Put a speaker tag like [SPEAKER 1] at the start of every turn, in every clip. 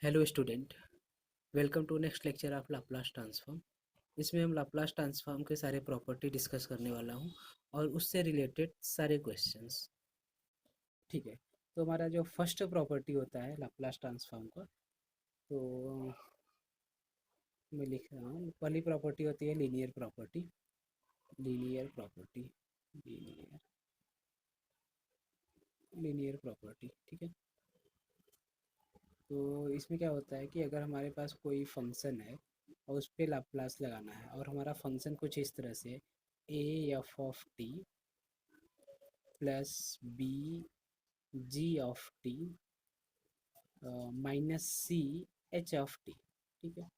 [SPEAKER 1] Hello student, welcome to next lecture of Laplace transform. इसमें हम Laplace transform के सारे प्रॉपर्टी डिस्कस करने वाला हूँ और उससे रिलेटेड सारे क्वेश्चंस। ठीक है, तो हमारा जो फर्स्ट प्रॉपर्टी होता है लाप्लास ट्रांसफॉर्म का, तो मैं लिख रहा हूँ। पहली प्रॉपर्टी होती है linear property. Linear property, linear linear property. ठीक है, तो इसमें क्या होता है कि अगर हमारे पास कोई फंक्शन है और उस पर लाप्लास लगाना है और हमारा फंक्शन कुछ इस तरह से a f of t plus b g of t minus c h of t. ठीक है,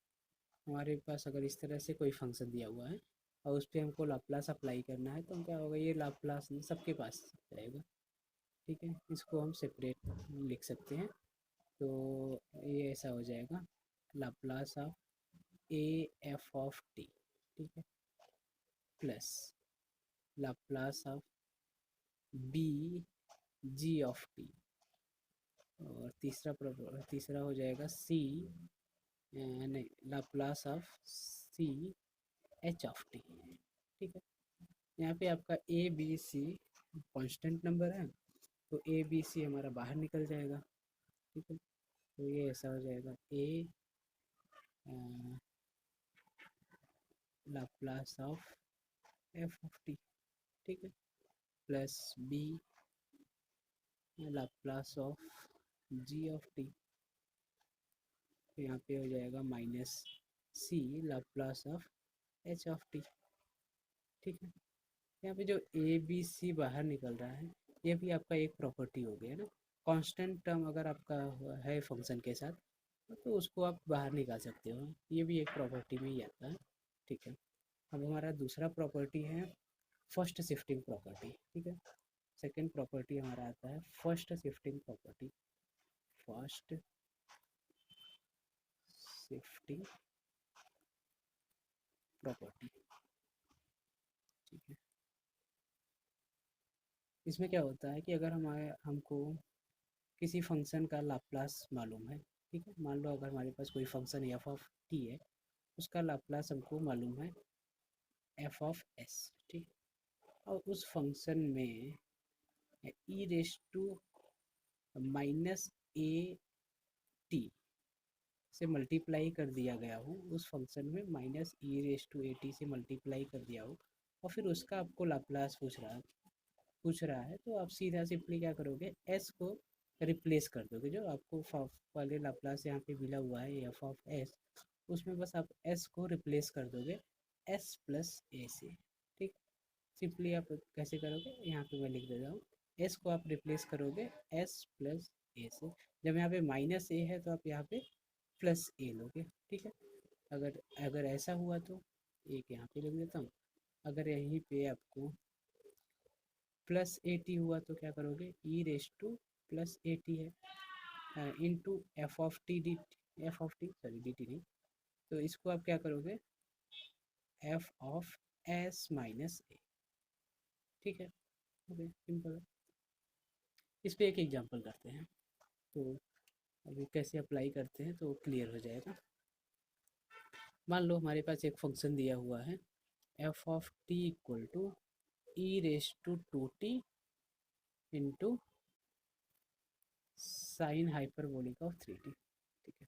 [SPEAKER 1] हमारे पास अगर इस तरह से कोई फंक्शन दिया हुआ है और उस पर हमको लाप्लास अप्लाई करना है, तो हम क्या होगा, ये लाप्लास सबके पास रहेगा। ठीक है, इसको हम सेपरेट लिख सकते हैं। तो ये ऐसा हो जाएगा Laplace of a f of t, ठीक है, plus Laplace of b g of t, और तीसरा हो जाएगा सी, नहीं, Laplace of c h of t. ठीक है, यहाँ पे आपका a b c constant number है, तो ए बी सी हमारा बाहर निकल जाएगा। ठीक है, तो ये ऐसा हो जाएगा a Laplace of f of t, ठीक है, plus b Laplace of g of t, तो यहाँ पे हो जाएगा minus c Laplace of h of t. ठीक है, यहाँ पे जो ए बी सी बाहर निकल रहा है, ये भी आपका एक प्रॉपर्टी हो गया ना। कांस्टेंट टर्म अगर आपका है फंक्शन के साथ, तो उसको आप बाहर निकाल सकते हो, ये भी एक प्रॉपर्टी में ही आता है। ठीक है, अब हमारा दूसरा प्रॉपर्टी है फर्स्ट शिफ्टिंग प्रॉपर्टी। ठीक है, सेकेंड प्रॉपर्टी हमारा आता है first shifting property. First shifting property, ठीक है। इसमें क्या होता है कि अगर हमको किसी फंक्शन का लाप्लास मालूम है, ठीक है, मान लो अगर हमारे पास कोई फंक्शन एफ ऑफ टी है, उसका लाप्लास हमको मालूम है एफ ऑफ एस। ठीक, और उस फंक्शन में e raise to minus a t से मल्टीप्लाई कर दिया गया हो, उस फंक्शन में minus e raise to a t से मल्टीप्लाई कर दिया हो, और फिर उसका आपको लाप्लास पूछ रहा है, तो आप सीधा सिंपली क्या करोगे, एस को रिप्लेस कर दोगे। जो आपको पहले लाप्लास यहाँ पे मिला हुआ है एफ ऑफ एस, उसमें बस आप एस को रिप्लेस कर दोगे एस प्लस ए से। ठीक, सिंपली आप कैसे करोगे, यहाँ पे मैं लिख देता हूँ, एस को आप रिप्लेस करोगे एस प्लस ए से। जब यहाँ पे माइनस ए है, तो आप यहाँ पे प्लस ए लोगे। ठीक है, अगर अगर ऐसा हुआ तो एक यहाँ पे लिख देता हूँ। अगर यहीं पे आपको प्लस ए टी हुआ, तो क्या करोगे, e raise to plus a t है into f of t d, f of t sorry d t नहीं, तो इसको आप क्या करोगे, f of s minus a. ठीक है, ओके, सिंपल है। इस पे एक एग्जांपल करते हैं, तो अभी कैसे अप्लाई करते हैं तो क्लियर हो जाएगा। मान लो हमारे पास एक फंक्शन दिया हुआ है f of t equal to e raise to two t into sine hyperbolic of three t. ठीक है,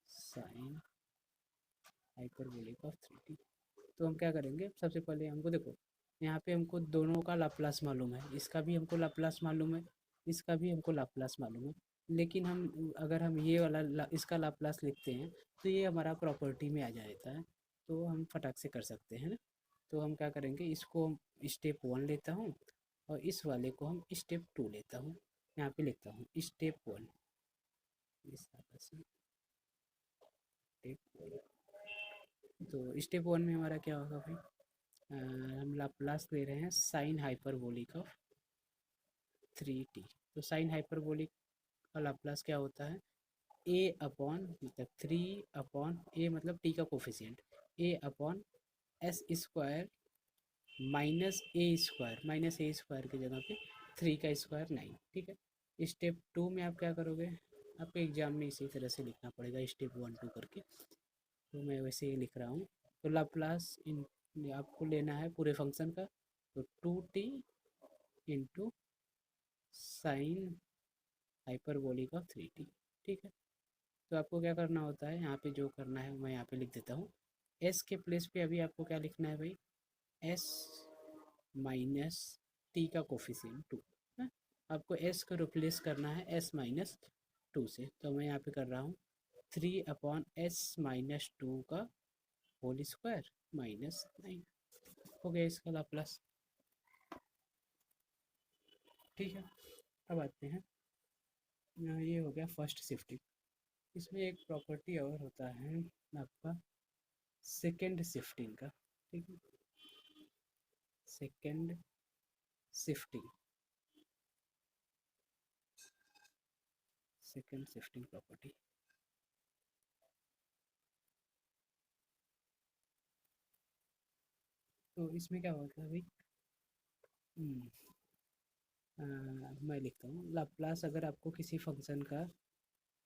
[SPEAKER 1] sine hyperbolic of three t. तो हम क्या करेंगे, सबसे पहले हमको देखो, यहाँ पे हमको दोनों का लाप्लास मालूम है, इसका भी हमको लाप्लास मालूम है, इसका भी हमको लाप्लास मालूम है। लेकिन हम अगर हम ये वाला इसका लाप्लास लिखते हैं, तो ये हमारा प्रॉपर्टी में आ जाता है, तो हम फटाक से कर सकते हैं ना। तो हम क्या करेंगे, इसको स्टेप वन लेता हूँ और इस वाले को हम स्टेप टू लेता हूँ। यहाँ पे लिखता हूँ स्टेप वन, इस तरह से स्टेप वन। तो स्टेप वन में हमारा क्या होगा भाई, हम लाप्लास ले रहे हैं sign hyperbolic of three t. तो साइन हाइपरबोलिक का लाप्लास क्या होता है, ए अपॉन मतलब थ्री अपॉन ए मतलब टी का कोफिशिएंट, ए अपॉन एस स्क्वायर माइनस ए स्क्वायर, माइनस ए स्क्वायर की जगह पे थ्री का स्क्वायर नाइन। ठीक है, स्टेप 2 में आप क्या करोगे, आपके एग्जाम में इसी तरह से लिखना पड़ेगा स्टेप 1 2 करके, तो मैं वैसे ही लिख रहा हूँ। तो लाप्लास इन आपको लेना है पूरे फंक्शन का, तो 2t into sine hyperbolic of 3t। ठीक है, तो आपको क्या करना होता है, यहाँ पे जो करना है मैं यहाँ पे लिख देता हूँ। एस के प्लेस पे अभी आपको क्या लिखना है भाई, एस माइनस टी का कोफिशिएंट 2 है। आपको एस को रिप्लेस करना है एस माइनस 2 से, तो मैं यहाँ पे कर रहा हूँ 3/s-2 का होल स्क्वायर माइनस 9। हो गया इसका लाप्लास। ठीक है, अब आते हैं, ये हो गया फर्स्ट शिफ्टिंग। इसमें एक प्रॉपर्टी और होता है आपका सेकेंड शिफ्टिंग का। ठीक है, second shifting, second shifting property. तो इसमें क्या होता है भाई, हम्म, मैं लिखता हूँ लाप्लास, अगर आपको किसी फंक्शन का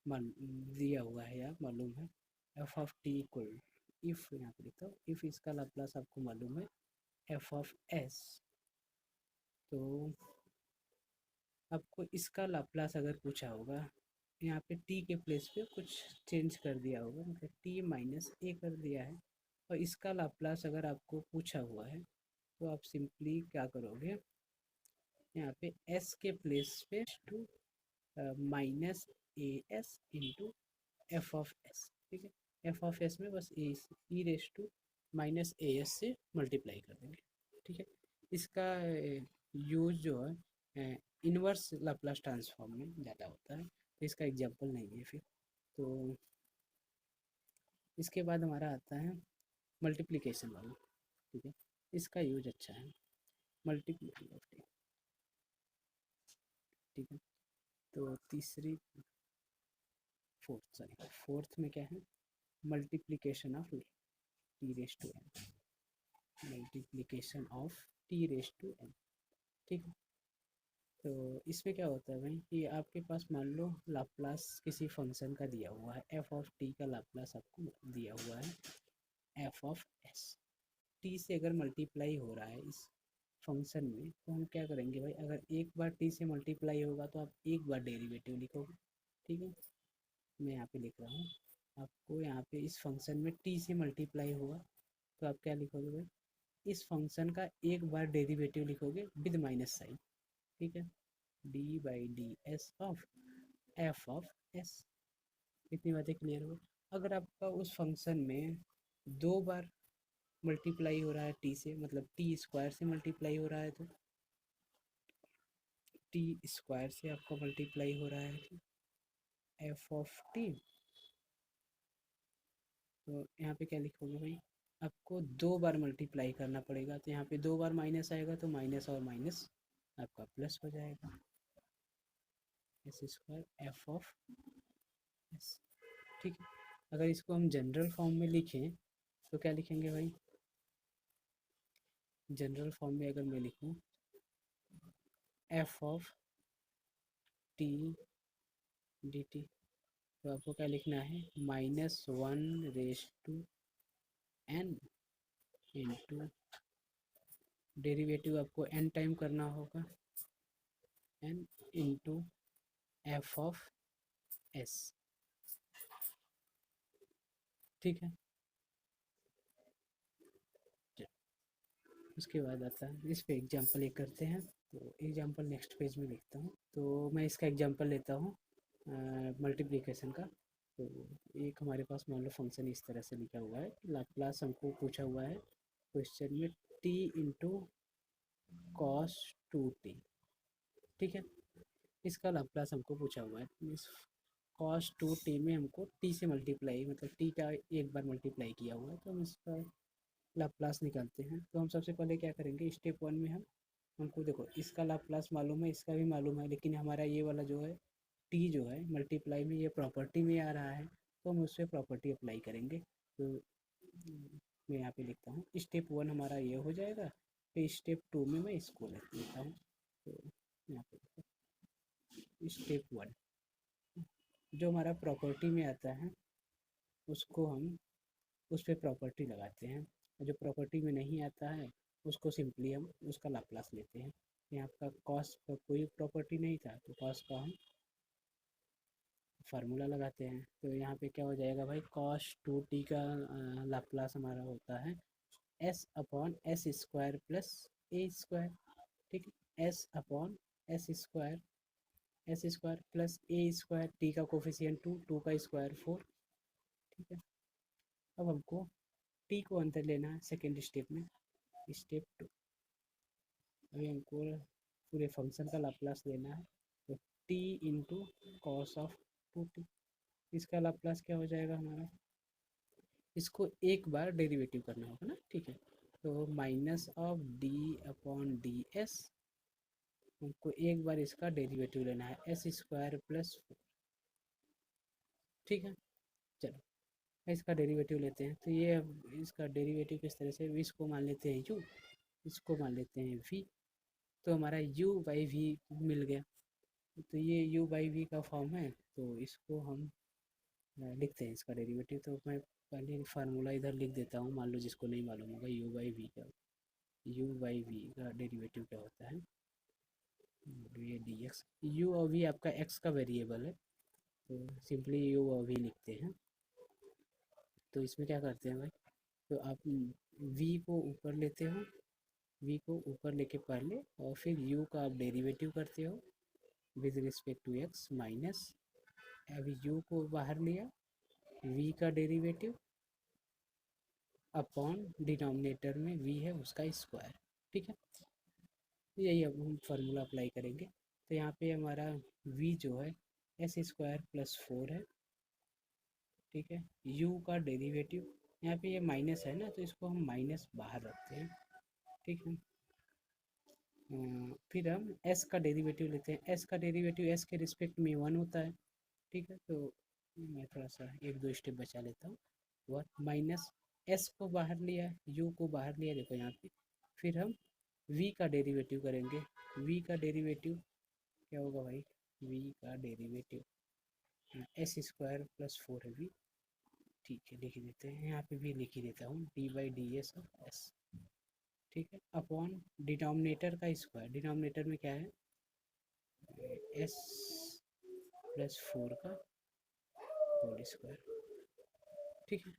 [SPEAKER 1] मान दिया हुआ है या मालूम है, f of t equal, if यहाँ पे लिखता हूँ इफ़ इसका लाप्लास आपको मालूम है एफ ऑफ एस, तो आपको इसका लाप्लास अगर पूछा होगा, यहाँ पे टी के प्लेस पे कुछ चेंज कर दिया होगा, मतलब टी माइनस ए कर दिया है, और इसका लाप्लास अगर आपको पूछा हुआ है, तो आप सिंपली क्या करोगे, यहाँ पे एस के प्लेस पे to minus a s into f of s. ठीक है, एफ ऑफ एस में बस e raise to minus a s से मल्टीप्लाई कर देंगे। ठीक है, इसका यूज जो है इनवर्स लाप्लास ट्रांसफॉर्म में ज़्यादा होता है, तो इसका एग्जांपल नहीं है फिर। तो इसके बाद हमारा आता है मल्टीप्लिकेशन वाला। ठीक है, इसका यूज अच्छा है, मल्टीप्लिकेशन। ठीक है, तो तीसरी फोर्थ सॉरी फोर्थ में क्या है, multiplication of t raise to n, multiplication of t raise to n. ठीक है, तो इसमें क्या होता है भाई कि आपके पास मान लो लाप्लास किसी फंक्शन का दिया हुआ है, एफ ऑफ टी का लाप्लास आपको दिया हुआ है एफ ऑफ एस, टी से अगर मल्टीप्लाई हो रहा है इस फंक्शन में, तो हम क्या करेंगे भाई, अगर एक बार टी से मल्टीप्लाई होगा तो आप एक बार डेरिवेटिव लिखोगे। ठीक है, मैं यहाँ पे लिख रहा हूँ, आपको यहाँ पे इस फंक्शन में टी से मल्टीप्लाई हुआ, तो आप क्या लिखोगे भाई, इस फंक्शन का एक बार डेरिवेटिव लिखोगे विद माइनस साइन। ठीक है, D by d s of f of S. इतनी बातें क्लियर हो। अगर आपका उस फंक्शन में दो बार मल्टीप्लाई हो रहा है टी से, मतलब टी स्क्वायर से मल्टीप्लाई हो रहा है, तो टी स्क्वायर से आपका मल्टीप्लाई हो रहा है एफ ऑफ टी, तो यहाँ पे क्या लिखोगे भाई, आपको दो बार मल्टीप्लाई करना पड़ेगा, तो यहाँ पे दो बार माइनस आएगा, तो माइनस और माइनस आपका प्लस हो जाएगा, S square F of s. ठीक है, अगर इसको हम जनरल फॉर्म में लिखें, तो क्या लिखेंगे भाई, जनरल फॉर्म में अगर मैं लिखूँ f of t d t, तो आपको क्या लिखना है, -1 raise to n into, derivative आपको एन टाइम करना होगा, n into f of s. ठीक है, उसके बाद आता है इस पे एग्जांपल एक करते हैं, तो एग्जांपल नेक्स्ट पेज में लिखता हूँ, तो मैं इसका एग्जांपल लेता हूँ मल्टीप्लिकेशन का। तो एक हमारे पास मान लो फंक्शन इस तरह से लिखा हुआ है, लाप्लास हमको पूछा हुआ है क्वेश्चन में टी इंटू कॉस 2t। ठीक है, इसका लाप्लास हमको पूछा हुआ है, इस कॉस 2t में हमको टी से मल्टीप्लाई, मतलब टी का एक बार मल्टीप्लाई किया हुआ है, तो हम इसका लाप्लास निकालते हैं। तो हम सबसे पहले क्या करेंगे, स्टेप 1 में हम हमको देखो इसका लाप्लास मालूम है, इसका भी मालूम है, लेकिन हमारा ये वाला जो है टी जो है मल्टीप्लाई में ये प्रॉपर्टी में आ रहा है, तो हम उस पर प्रॉपर्टी अप्लाई करेंगे। तो मैं यहाँ पे लिखता हूँ स्टेप 1 हमारा ये हो जाएगा, फिर स्टेप 2 में मैं इसको लिख लेता हूँ। तो यहाँ पे स्टेप 1 जो हमारा प्रॉपर्टी में आता है उसको हम उस पर प्रॉपर्टी लगाते हैं, और जो प्रॉपर्टी में नहीं आता है उसको सिंपली हम उसका लाप्लास लेते हैं। यहाँ का कॉस का कोई प्रॉपर्टी नहीं था तो कॉस का हम फार्मूला लगाते हैं। तो यहाँ पे क्या हो जाएगा भाई, कॉस 2t का लाप्लास हमारा होता है s upon s square plus a square. ठीक है, s upon s square plus a square, t का कोफिशिएंट 2, 2 का स्क्वायर 4। ठीक है, अब हमको टी को अंदर लेना है सेकेंड स्टेप में, स्टेप 2। अभी हमको पूरे फंक्शन का लाप्लास लेना है, तो T into cos of 2t, इसका लाप्लास क्या हो जाएगा हमारा, इसको एक बार डेरिवेटिव करना होगा ना। ठीक है, तो minus of d upon d S, हमको एक बार इसका डेरिवेटिव लेना है एस स्क्वायर प्लस 4। ठीक है, चलो इसका डेरिवेटिव लेते हैं। तो ये इसका डेरिवेटिव किस तरह से, इसको मान लेते हैं यू, इसको मान लेते हैं वी, तो हमारा u बाई वी मिल गया। तो ये u बाई वी का फॉर्म है, तो इसको हम लिखते हैं इसका डेरिवेटिव। तो मैं पहले फार्मूला इधर लिख देता हूँ, मान लो जिसको नहीं मालूम होगा u बाई वी का, u बाई वी का डेरिवेटिव क्या होता है, ये डी एक्स, यू और वी आपका x का वेरिएबल है, तो सिंपली u और वी लिखते हैं। तो इसमें क्या करते हैं भाई, तो आप v को ऊपर लेते हो, v को ऊपर लेके पहले, और फिर u का आप डेरिवेटिव करते हो with respect to x minus, अभी u को बाहर लिया, v का डेरिवेटिव अपॉन डिनोमिनेटर में v है उसका स्क्वायर। ठीक है, यही अब हम फार्मूला अप्लाई करेंगे। तो यहाँ पे हमारा v जो है एस स्क्वायर प्लस 4 है। ठीक है, u का डेरिवेटिव, यहाँ पे ये माइनस है ना, तो इसको हम माइनस बाहर रखते हैं। ठीक है, फिर हम s का डेरिवेटिव लेते हैं, s का डेरिवेटिव s के रिस्पेक्ट में 1 होता है। ठीक है, तो मैं थोड़ा सा एक दो स्टेप बचा लेता हूँ। 1 माइनस s को बाहर लिया, u को बाहर लिया, देखो यहाँ पे। फिर हम v का डेरिवेटिव करेंगे, v का डेरिवेटिव क्या होगा भाई, v का डेरिवेटिव एस स्क्वायर प्लस 4 है v। ठीक है, लिख देते हैं, यहाँ पे भी लिख ही देता हूँ, D by d s of s. ठीक है, अपॉन डिनोमिनेटर का स्क्वायर, डिनोमिनेटर में क्या है, एस प्लस 4 का होल स्क्वायर। ठीक है,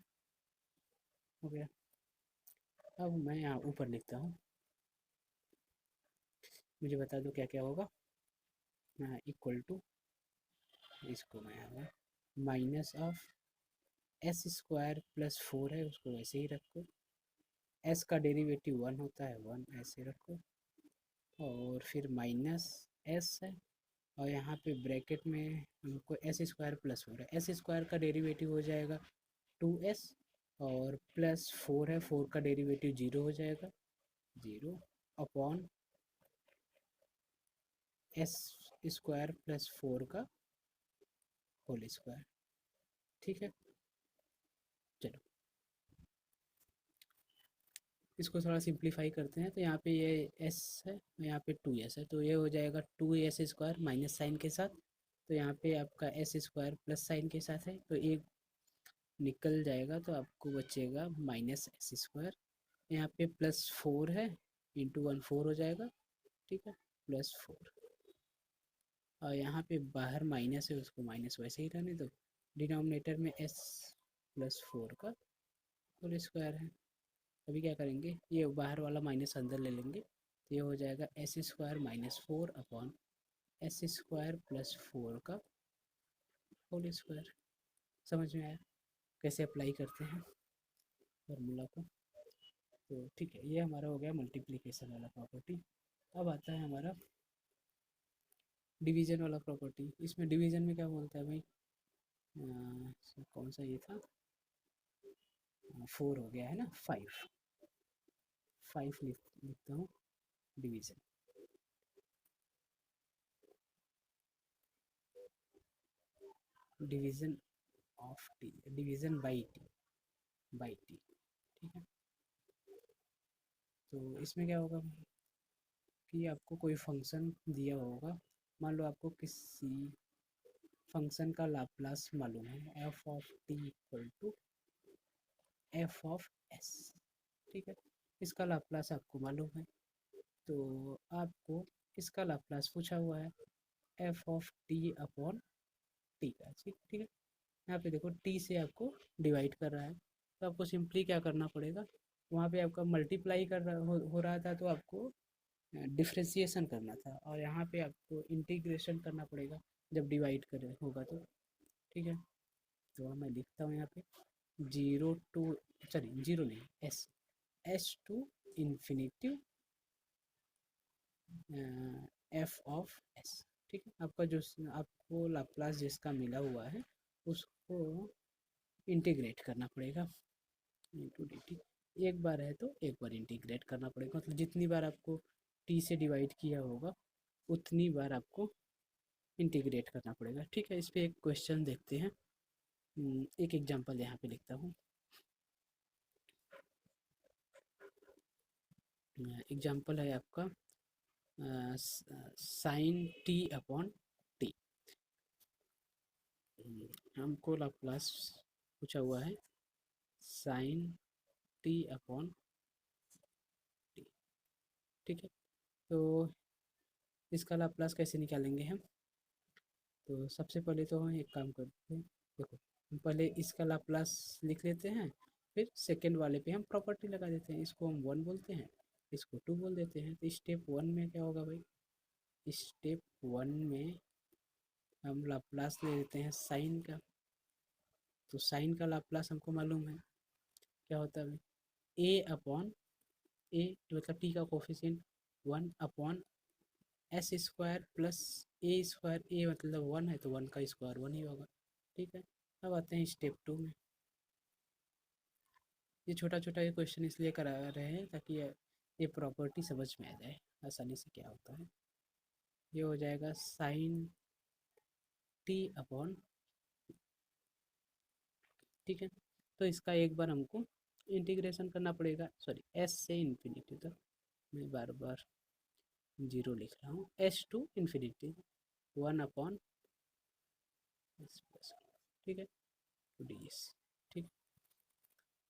[SPEAKER 1] हो गया। अब मैं यहाँ ऊपर लिखता हूँ, मुझे बता दो क्या क्या होगा। इक्वल टू, इसको मैं यहाँ minus of s square plus 4 है उसको वैसे ही रखो, एस का डेरिवेटिव 1 होता है, 1 ऐसे रखो, और फिर माइनस एस है, और यहाँ पे ब्रैकेट में हमको एस स्क्वायर प्लस 4 है, एस स्क्वायर का डेरिवेटिव हो जाएगा 2s, और प्लस 4 है, 4 का डेरिवेटिव 0 हो जाएगा, 0 अपॉन एस स्क्वायर प्लस 4 का होल स्क्वायर। ठीक है, चलो इसको थोड़ा सिंप्लीफाई करते हैं। तो यहाँ पे ये s है, यहाँ पे 2s है, तो ये हो जाएगा 2s स्क्वायर माइनस साइन के साथ, तो यहाँ पे आपका एस स्क्वायर प्लस साइन के साथ है, तो एक निकल जाएगा, तो आपको बचेगा माइनस एस स्क्वायर, यहाँ पे प्लस 4 है, इंटू 1 4 हो जाएगा। ठीक है, प्लस 4, और यहाँ पे बाहर माइनस है, उसको माइनस वैसे ही रहने दो, डिनोमिनेटर में s प्लस 4 का होल स्क्वायर है। अभी क्या करेंगे, ये बाहर वाला माइनस अंदर ले लेंगे, तो ये हो जाएगा S square minus 4 upon s square plus 4 का होल स्क्वायर। समझ में आया कैसे अप्लाई करते हैं फॉर्मूला को। तो ठीक है, ये हमारा हो गया मल्टीप्लिकेशन वाला प्रॉपर्टी। अब आता है हमारा डिवीजन वाला प्रॉपर्टी। इसमें डिवीजन में क्या बोलता है भाई, कौन सा ये था, 4 हो गया है ना, 5 लिखता हूँ division. Division of T, division by T. ठीक है, तो इसमें क्या होगा कि आपको कोई फंक्शन दिया होगा, मान लो आपको किसी फंक्शन का लाप्लास मालूम है, f of t equal to f of s, ठीक है। इसका लाप्लास आपको मालूम है, तो आपको इसका लाप्लास पूछा हुआ है f of T upon T का, ठीक है। यहाँ पे देखो टी से आपको डिवाइड कर रहा है, तो आपको सिंपली क्या करना पड़ेगा, वहाँ पे आपका मल्टीप्लाई कर रहा हो रहा था, तो आपको डिफ्रेंसिएशन करना था, और यहाँ पे आपको इंटीग्रेशन करना पड़ेगा जब डिवाइड करे होगा तो, ठीक है। तो मैं लिखता हूँ यहाँ पे जीरो टू, सॉरी जीरो नहीं, s s to infinity f of s, ठीक है। आपका जो आपको लाप्लास जिसका मिला हुआ है उसको इंटीग्रेट करना पड़ेगा इंटू डी टी। एक बार है तो एक बार इंटीग्रेट करना पड़ेगा, मतलब जितनी बार आपको टी से डिवाइड किया होगा उतनी बार आपको इंटीग्रेट करना पड़ेगा, ठीक है। इस पर एक क्वेश्चन देखते हैं। एक एग्जांपल यहाँ पे लिखता हूँ। एग्जांपल है आपका साइन टी अपॉन टी। हमको लाप्लास पूछा हुआ है साइन टी अपॉन टी, ठीक है। तो इसका लाप्लास कैसे निकालेंगे हम, तो सबसे पहले तो हम एक काम करते हैं, देखो हम पहले इसका लाप्लास लिख लेते हैं, फिर सेकंड वाले पे हम प्रॉपर्टी लगा देते हैं, इसको हम वन बोलते हैं, इसको टू बोल देते हैं। तो स्टेप वन में क्या होगा भाई, स्टेप वन में हम लाप्लास ले लेते हैं साइन का, तो साइन का लाप्लास हमको मालूम है क्या होता है, ए अपॉन ए मतलब टी का coefficient one upon s square plus a square, a मतलब वन है तो वन का स्क्वायर वन ही होगा, ठीक है। अब आते हैं स्टेप टू में। ये छोटा छोटा ये क्वेश्चन इसलिए करा रहे हैं ताकि ये प्रॉपर्टी समझ में आ जाए आसानी से क्या होता है। ये हो जाएगा साइन टी अपॉन, ठीक है। तो इसका एक बार हमको इंटीग्रेशन करना पड़ेगा, सॉरी एस से इन्फिनिटी तक, मैं बार बार जीरो लिख रहा हूँ, s to infinity one upon s plus, ठीक है, टू डी एस, ठीक।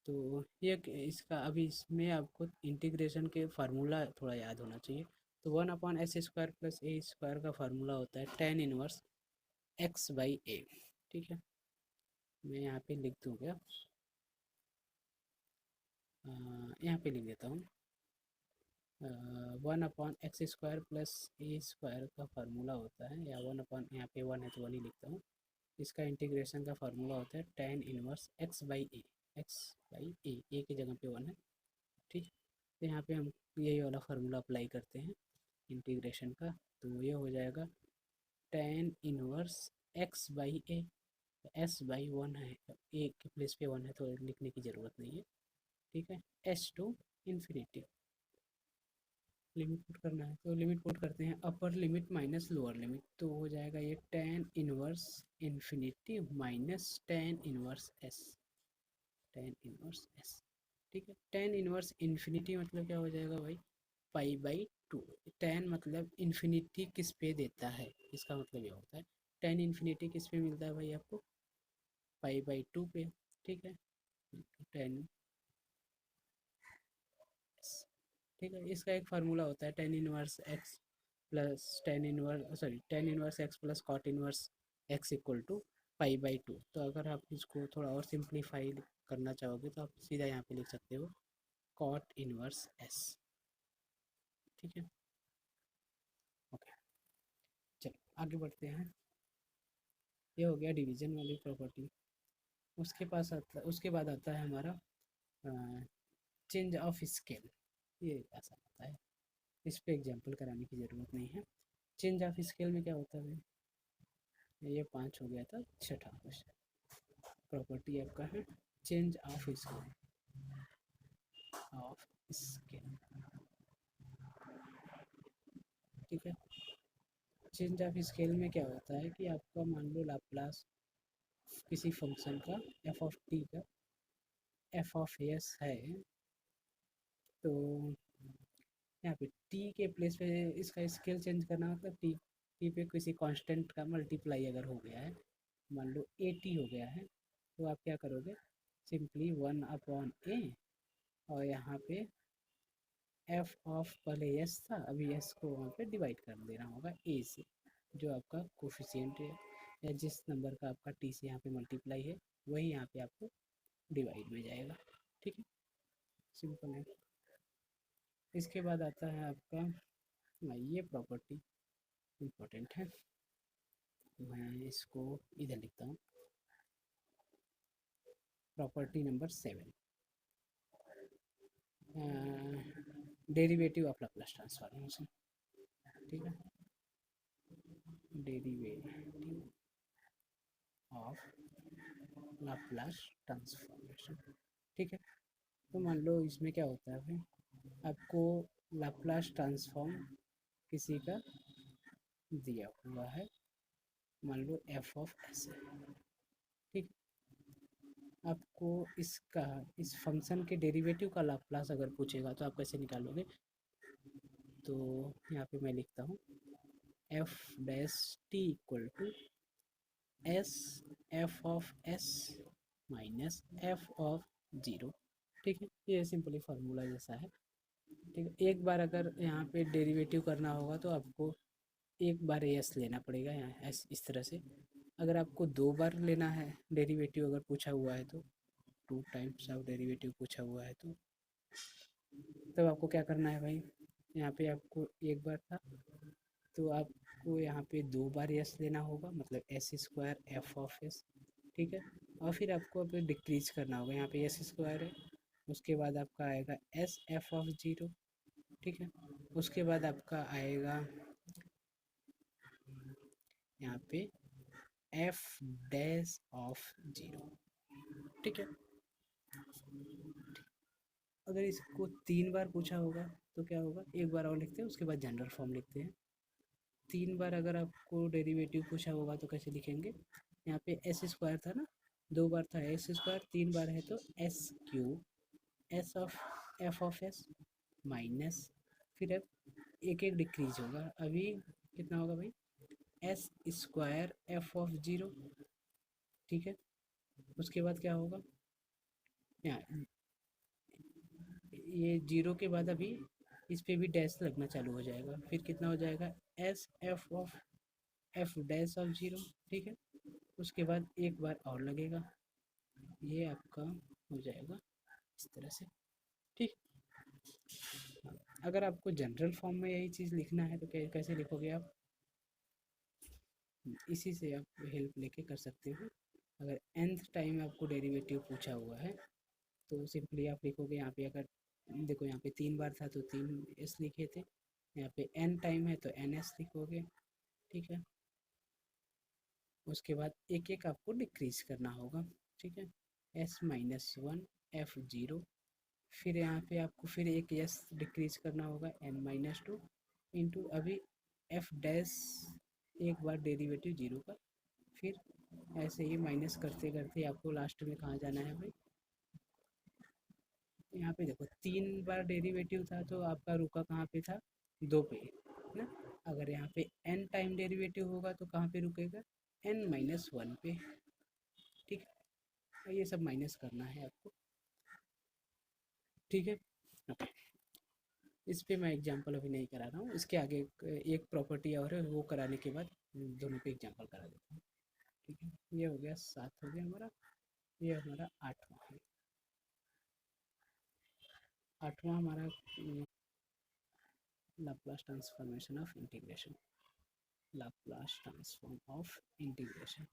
[SPEAKER 1] तो ये इसका अभी इसमें आपको इंटीग्रेशन के फार्मूला थोड़ा याद होना चाहिए। तो one upon s square plus a square का फार्मूला होता है tan inverse x by a, ठीक है। मैं यहाँ पे लिख दूँ क्या, यहाँ पे लिख देता हूँ, one upon x square plus a square का फार्मूला होता है, या वन अपॉन, यहाँ पे वन है तो वन ही लिखता हूँ। इसका इंटीग्रेशन का फार्मूला होता है tan inverse x by a, x by a की जगह पे वन है, ठीक। तो यहाँ पे हम यही वाला फार्मूला अप्लाई करते हैं इंटीग्रेशन का, तो ये हो जाएगा ten inverse x by A, S by one है, ए के प्लेस पे वन है तो लिखने की ज़रूरत नहीं है, ठीक है। S to infinity limit put करना है, तो लिमिट पुट करते हैं upper limit minus lower limit, तो हो जाएगा ये tan inverse infinity minus tan inverse s, tan inverse s, ठीक है। टेन इनवर्स इन्फिनिटी मतलब क्या हो जाएगा भाई, पाई बाई टू। टेन मतलब इन्फिनिटी किस पे देता है, इसका मतलब ये होता है टेन इन्फिनिटी किस पे मिलता है भाई आपको, पाई बाई टू पे, ठीक है। टेन, ठीक है। इसका एक फार्मूला होता है tan inverse x plus tan inverse, sorry tan inverse x plus cot inverse x equal to pi by two. तो अगर आप इसको थोड़ा और सिंप्लीफाई करना चाहोगे तो आप सीधा यहाँ पे लिख सकते हो कॉट इनवर्स एस, ठीक है। ओके, चलो आगे बढ़ते हैं। ये हो गया डिवीजन वाली प्रॉपर्टी। उसके बाद आता है हमारा चेंज ऑफ स्केल। ये आसान होता है, इस पे एग्जांपल कराने की ज़रूरत नहीं है। चेंज ऑफ स्केल में क्या होता है, ये पाँच हो गया था, छठा क्वेश्चन प्रॉपर्टी आपका है change of scale, of scale, ठीक है। चेंज ऑफ स्केल में क्या होता है कि आपका मान लो लाप्लास किसी फंक्शन का एफ ऑफ टी का एफ ऑफ एस है, तो यहाँ पे टी के प्लेस पे इसका स्केल चेंज करना, मतलब टी टी पे किसी कांस्टेंट का मल्टीप्लाई अगर हो गया है, मान लो 80 हो गया है, तो आप क्या करोगे, सिंपली 1/a, और यहाँ पे एफ ऑफ पहले यस था, अभी यस को वहाँ पे डिवाइड कर देना होगा ए से, जो आपका कोफिशिएंट है या जिस नंबर का आपका टी से यहाँ पे मल्टीप्लाई है वही यहाँ पे आपको डिवाइड में जाएगा। ठीक है, सिंपल है। इसके बाद आता है आपका, ये प्रॉपर्टी इम्पोर्टेंट है, मैं इसको इधर लिखता हूँ, property number 7, derivative of Laplace transformation. ठीक है, डेरिवेटिव ऑफ लाप्लास ट्रांसफॉर्मेशन। ठीक है, तो मान लो इसमें क्या होता है भाई, आपको लाप्लास ट्रांसफॉर्म किसी का दिया हुआ है, मान लो एफ ऑफ एस है। ठीक, आपको इसका, इस फंक्शन के डेरिवेटिव का लाप्लास अगर पूछेगा तो आप कैसे निकालोगे, तो यहाँ पे मैं लिखता हूँ f dash t equal to s f of s minus f of zero. ठीक है, ये सिंपली फार्मूला जैसा है। ठीक है, एक बार अगर यहाँ पे डेरिवेटिव करना होगा तो आपको एक बार एस लेना पड़ेगा, यहाँ एस इस तरह से। अगर आपको दो बार लेना है डेरिवेटिव अगर पूछा हुआ है तो, टू टाइम्स ऑफ डेरिवेटिव पूछा हुआ है तो, तब आपको क्या करना है भाई, यहाँ पे आपको एक बार था तो आपको यहाँ पे दो बार एस लेना होगा, मतलब S square F of s. ठीक है, और फिर आपको अभी डिक्रीज करना होगा, यहाँ पे एस स्क्वायर है, उसके बाद आपका आएगा एस एफ ऑफ जीरो। ठीक है, उसके बाद आपका आएगा यहाँ पे एफ डैश ऑफ जीरो। ठीक है, अगर इसको तीन बार पूछा होगा तो क्या होगा, एक बार और लिखते हैं उसके बाद जनरल फॉर्म लिखते हैं। तीन बार अगर आपको डेरिवेटिव पूछा होगा तो कैसे लिखेंगे, यहाँ पे एस स्क्वायर था ना, दो बार था एस स्क्वायर, तीन बार है तो S cube S of f of s minus, फिर अब एक एक डिक्रीज होगा, अभी कितना होगा भाई, S square F of zero. ठीक है, उसके बाद क्या होगा, यहाँ ये जीरो के बाद अभी इस पे भी डैश लगना चालू हो जाएगा, फिर कितना हो जाएगा S f of F dash of zero. ठीक है, उसके बाद एक बार और लगेगा, ये आपका हो जाएगा इस तरह से। ठीक, अगर आपको जनरल फॉर्म में यही चीज़ लिखना है तो कैसे लिखोगे आप, इसी से आप हेल्प लेके कर सकते हो। अगर nth टाइम आपको डेरिवेटिव पूछा हुआ है तो सिंपली आप लिखोगे, यहाँ पे अगर देखो यहाँ पे तीन बार था तो तीन एस लिखे थे, यहाँ पे n टाइम है तो एन एस लिखोगे। ठीक है, उसके बाद एक एक आपको डिक्रीज करना होगा। ठीक है, S minus one F zero, फिर यहाँ पे आपको फिर एक एस डिक्रीज करना होगा एन माइनस टू इंटू अभी एफ डैश, एक बार डेरिवेटिव जीरो का, फिर ऐसे ही माइनस करते करते आपको लास्ट में कहाँ जाना है भाई, यहाँ पे देखो तीन बार डेरिवेटिव था तो आपका रुका कहाँ पे था, दो पे ना। अगर यहाँ पे n टाइम डेरिवेटिव होगा तो कहाँ पे रुकेगा, n माइनस वन पे। ठीक है, ये सब माइनस करना है आपको। ठीक है, okay. इस पे मैं एग्जांपल अभी नहीं करा रहा हूँ, इसके आगे एक प्रॉपर्टी और है, वो कराने के बाद दोनों पे एग्जांपल करा देता हूँ। ठीक है, ये हो गया सात, हो गया हमारा, ये हमारा आठवां है। आठवां हमारा Laplace transformation of integration, Laplace transform of integration.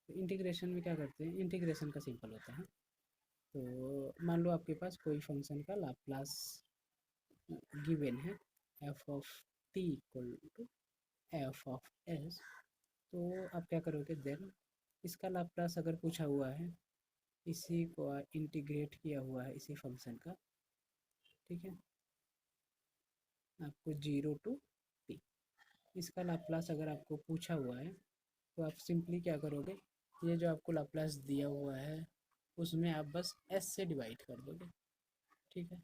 [SPEAKER 1] तो इंटीग्रेशन में क्या करते हैं, इंटीग्रेशन का सिंपल होता है, तो मान लो आपके पास कोई फंक्शन का लाप्लास गिवन है, f of t equal to f of s, तो आप क्या करोगे देन, इसका लाप्लास अगर पूछा हुआ है, इसी को इंटीग्रेट किया हुआ है इसी फंक्शन का। ठीक है, आपको जीरो टू टी, इसका लाप्लास अगर आपको पूछा हुआ है तो आप सिंपली क्या करोगे, ये जो आपको लाप्लास दिया हुआ है उसमें आप बस एस से डिवाइड कर दोगे। ठीक है,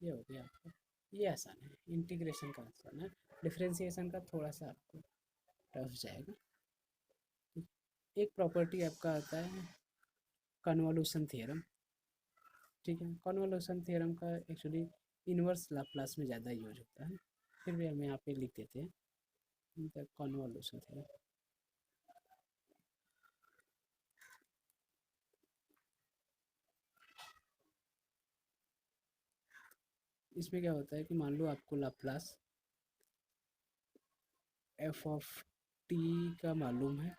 [SPEAKER 1] ये हो गया आपका। ये आसान है, इंटीग्रेशन का आसान है। डिफरेंशिएशन का थोड़ा सा आपको टफ जाएगा। एक प्रॉपर्टी आपका आता है कन्वोलुशन थ्योरम। ठीक है, कन्वोलुशन थ्योरम का एक्चुअली इनवर्स लाप्लास में ज़्यादा यूज होता है, फिर भी हम यहाँ पे लिख देते हैं कन्वोलुशन थ्योरम। इसमें क्या होता है कि मान लो आपको लाप्लास एफ ऑफ टी का मालूम है,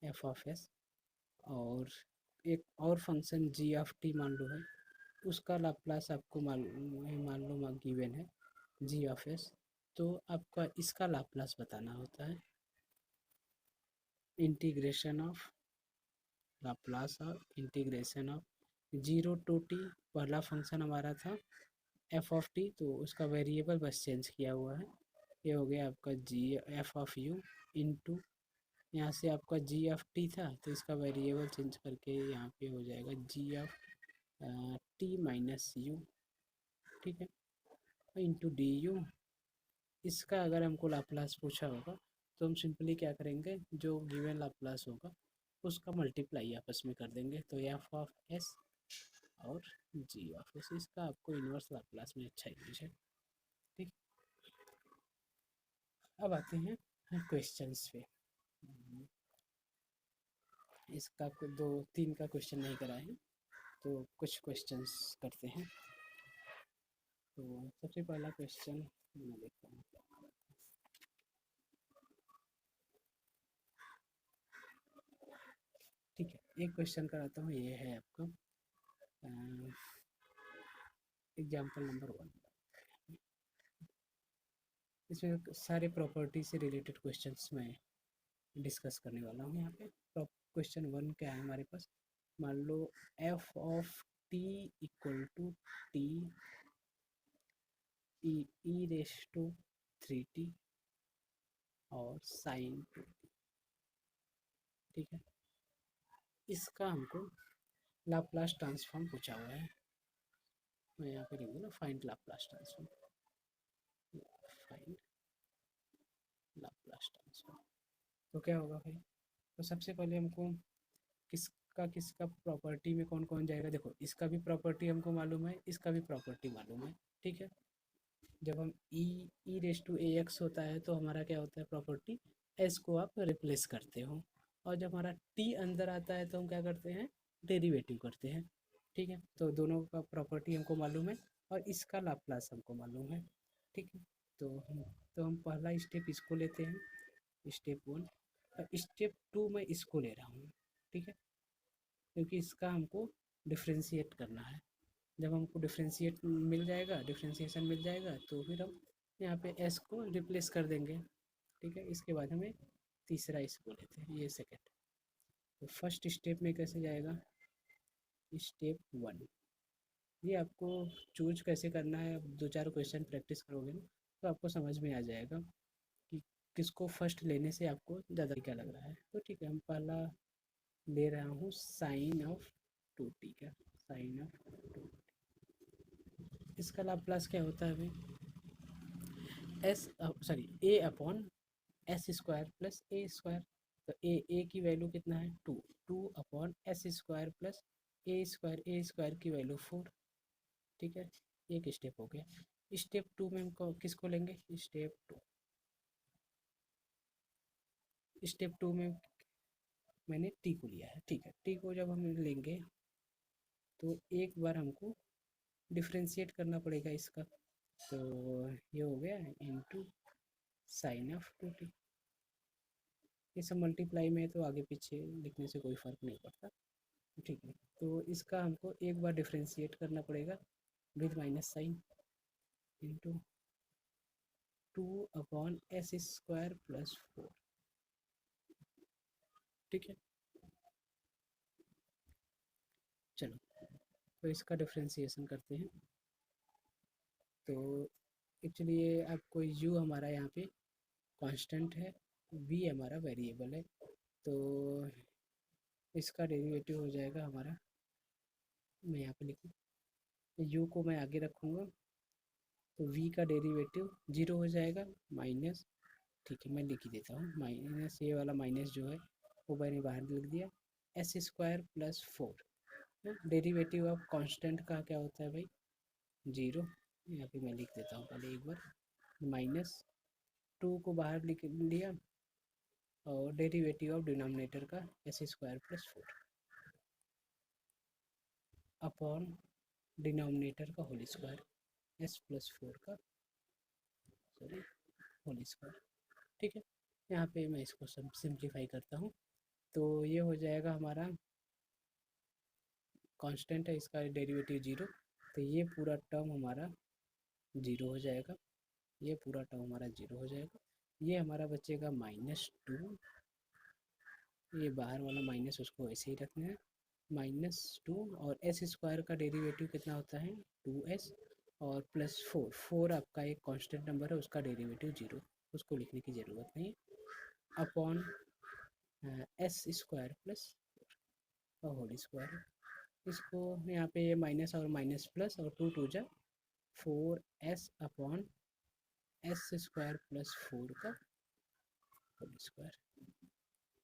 [SPEAKER 1] एफ ऑफ एस, और एक और फंक्शन जी ऑफ टी मान लो है, उसका लाप्लास आपको मान लो गिवन है जी ऑफ एस। तो आपका इसका लाप्लास बताना होता है, integration of Laplace of integration of zero to t. पहला फंक्शन हमारा था एफ ऑफ टी, तो उसका वेरिएबल बस चेंज किया हुआ है। ये हो गया आपका जी एफ ऑफ यू इंटू, यहाँ से आपका जी ऑफ टी था तो इसका वेरिएबल चेंज करके यहाँ पे हो जाएगा जी ऑफ टी माइनस यू। ठीक है, इंटू डी यू। इसका अगर हमको लाप्लास पूछा होगा तो हम सिंपली क्या करेंगे, जो गिवन लाप्लास होगा उसका मल्टीप्लाई आपस में कर देंगे, तो एफ ऑफ एस और जी ऑफ एस, इसका आपको इन्वर्स लाप्लास में अच्छा यूज है। ठीक, अब आते हैं क्वेश्चंस पे। इसका दो तीन का क्वेश्चन नहीं करा है, तो कुछ क्वेश्चंस करते हैं। तो सबसे पहला क्वेश्चन मैं देखता हूँ। ठीक है, एक क्वेश्चन कराता हूँ, ये है आपका एग्जाम्पल नंबर 1। इसमें सारे प्रॉपर्टी से रिलेटेड क्वेश्चंस मैं डिस्कस करने वाला हूँ यहाँ पे। तो क्वेश्चन 1 क्या है हमारे पास, मान लो f of t equal to t e raise to 3t और साइन 2। ठीक है, इसका हमको लाप्लास ट्रांसफॉर्म पूछा हुआ है। मैं यहाँ पे लिख दूँगा find Laplace transform, find Laplace transform. तो क्या होगा भाई, तो सबसे पहले हमको किसका किसका प्रॉपर्टी में कौन कौन जाएगा। देखो, इसका भी प्रॉपर्टी हमको मालूम है, इसका भी प्रॉपर्टी मालूम है। ठीक है, जब हम ई रेस टू ए एक्स होता है तो हमारा क्या होता है प्रॉपर्टी, एस को आप रिप्लेस करते हो, और जब हमारा टी अंदर आता है तो हम क्या करते हैं, डेरिवेटिव करते हैं। ठीक है, तो दोनों का प्रॉपर्टी हमको मालूम है और इसका लाप्लास हमको मालूम है। ठीक है, तो हम पहला स्टेप इसको लेते हैं, स्टेप 1। और स्टेप 2 में इसको ले रहा हूँ। ठीक है, क्योंकि इसका हमको डिफ्रेंशिएट करना है। जब हमको डिफ्रेंशिएट मिल जाएगा, डिफ्रेंशिएशन मिल जाएगा, तो फिर हम यहाँ पे एस को रिप्लेस कर देंगे। ठीक है, इसके बाद हमें तीसरा इसको लेते हैं, ये सेकेंड। तो फर्स्ट स्टेप में कैसे जाएगा, स्टेप 1। ये आपको चूज कैसे करना है, दो चार क्वेश्चन प्रैक्टिस करोगे ना तो आपको समझ में आ जाएगा कि किसको फर्स्ट लेने से आपको ज़्यादा क्या लग रहा है। तो ठीक है, हम पहला ले रहा हूँ साइन ऑफ 2t का, साइन ऑफ 2। इसका लाप्लास क्या होता है भाई, S sorry A upon s square plus a square. तो ए की वैल्यू कितना है 2, 2 upon s square plus a square की वैल्यू 4। ठीक है, एक स्टेप हो गया। स्टेप 2 में हम किसको लेंगे, स्टेप टू में मैंने टी को लिया है। ठीक है, टी को जब हम लेंगे तो एक बार हमको डिफ्रेंशिएट करना पड़ेगा इसका, तो ये हो गया इनटू साइन ऑफ 2t। ये सब मल्टीप्लाई में है तो आगे पीछे लिखने से कोई फ़र्क नहीं पड़ता। ठीक है, तो इसका हमको एक बार डिफ्रेंशिएट करना पड़ेगा with minus sign, into 2/s² + 4। ठीक है, चलो तो इसका डिफ्रेंशिएशन करते हैं। तो एक्चुअली ये आपको u हमारा यहाँ पे कांस्टेंट है, v हमारा वेरिएबल है, तो इसका डेरिवेटिव हो जाएगा हमारा, मैं यहाँ पे लिखूँ यू को मैं आगे रखूँगा तो वी का डेरिवेटिव जीरो हो जाएगा माइनस, ठीक है मैं लिख ही देता हूँ माइनस, ये वाला माइनस जो है वो मैंने बाहर लिख दिया, S square plus four. Derivative of constant का क्या होता है भाई, जीरो। यहाँ पे मैं लिख देता हूँ पहले एक बार, माइनस टू को बाहर लिख लिया और डेरिवेटिव ऑफ डिनोमिनेटर का s square plus four upon denominator का whole square s plus four का, सॉरी, होल स्क्वायर। ठीक है, यहाँ पे मैं इसको सब सिंप्लीफाई करता हूँ तो ये हो जाएगा हमारा, कांस्टेंट है इसका डेरिवेटिव जीरो, तो ये पूरा टर्म हमारा जीरो हो जाएगा, ये पूरा टर्म हमारा जीरो हो जाएगा। ये हमारा बचेगा माइनस टू, ये बाहर वाला माइनस उसको ऐसे ही रखना है, माइनस टू, और एस स्क्वायर का डेरिवेटिव कितना होता है टू एस, और प्लस फोर, फोर आपका एक कांस्टेंट नंबर है उसका डेरिवेटिव जीरो, उसको लिखने की ज़रूरत नहीं है, अपॉन एस स्क्वायर प्लस और होल स्क्वायर। इसको यहाँ पे ये माइनस और माइनस प्लस और टू टू जा four S upon s square plus four का होल स्क्वायर।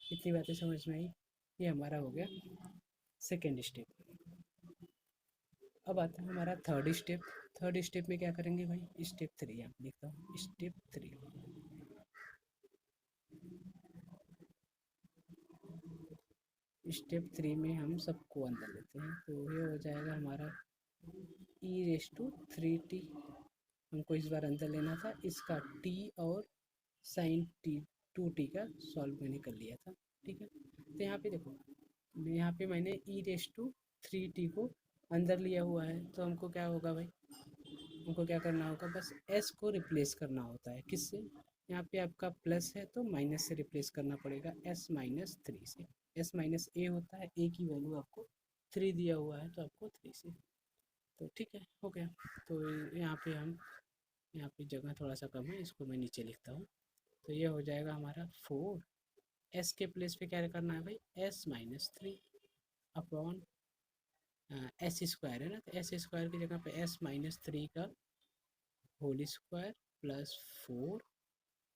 [SPEAKER 1] इतनी बातें समझ में आई, ये हमारा हो गया सेकेंड स्टेप। अब आता है हमारा थर्ड स्टेप। थर्ड स्टेप में क्या करेंगे भाई, स्टेप थ्री यहाँ लिखता हूँ, स्टेप थ्री। स्टेप थ्री में हम सबको अंदर लेते हैं तो ये हो जाएगा हमारा ई रेस टू थ्री टी, हमको इस बार अंदर लेना था, इसका टी और साइन टी टू टी का सॉल्व मैंने कर लिया था। ठीक है, तो यहाँ पे देखो, यहाँ पे मैंने ई रेस टू थ्री टी को अंदर लिया हुआ है, तो हमको क्या होगा भाई, हमको क्या करना होगा, बस s को रिप्लेस करना होता है, किससे, यहाँ पे आपका प्लस है तो माइनस से रिप्लेस करना पड़ेगा, s माइनस थ्री से, s माइनस ए होता है, a की वैल्यू आपको थ्री दिया हुआ है तो आपको थ्री से, तो ठीक है हो गया। तो यहाँ पे हम, यहाँ पे जगह थोड़ा सा कम है, इसको मैं नीचे लिखता हूँ, तो ये हो जाएगा हमारा फोर, s के प्लेस पे क्या करना है भाई, s minus three upon s square है ना, तो एस स्क्वायर की जगह पे एस माइनस थ्री का होल स्क्वायर प्लस फोर,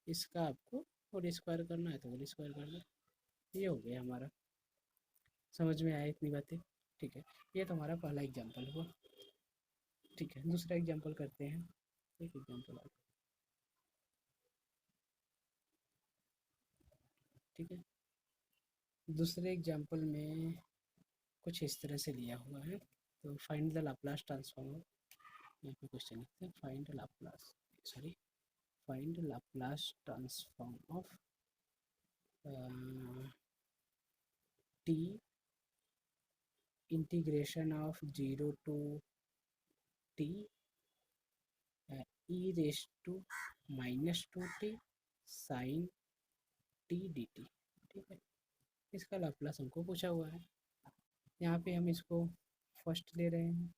[SPEAKER 1] इसका आपको होल स्क्वायर करना है तो होल स्क्वायर कर दो। ये हो गया हमारा, समझ में आया इतनी बातें, ठीक है। ये तो हमारा पहला एग्जांपल हुआ। ठीक है, दूसरा एग्जांपल करते हैं, एक एग्जांपल आ, ठीक है। दूसरे एग्जांपल में कुछ इस तरह से लिया हुआ है, तो फाइंड द लाप्लास ट्रांसफॉर्म, यहाँ पे क्वेश्चन लिखते हैं, find Laplace, sorry, find Laplace transform of t integration of zero to t e raise to minus two t sine t d t. ठीक है, इसका लाप्लास हमको पूछा हुआ है, यहाँ पे हम इसको फर्स्ट ले रहे हैं,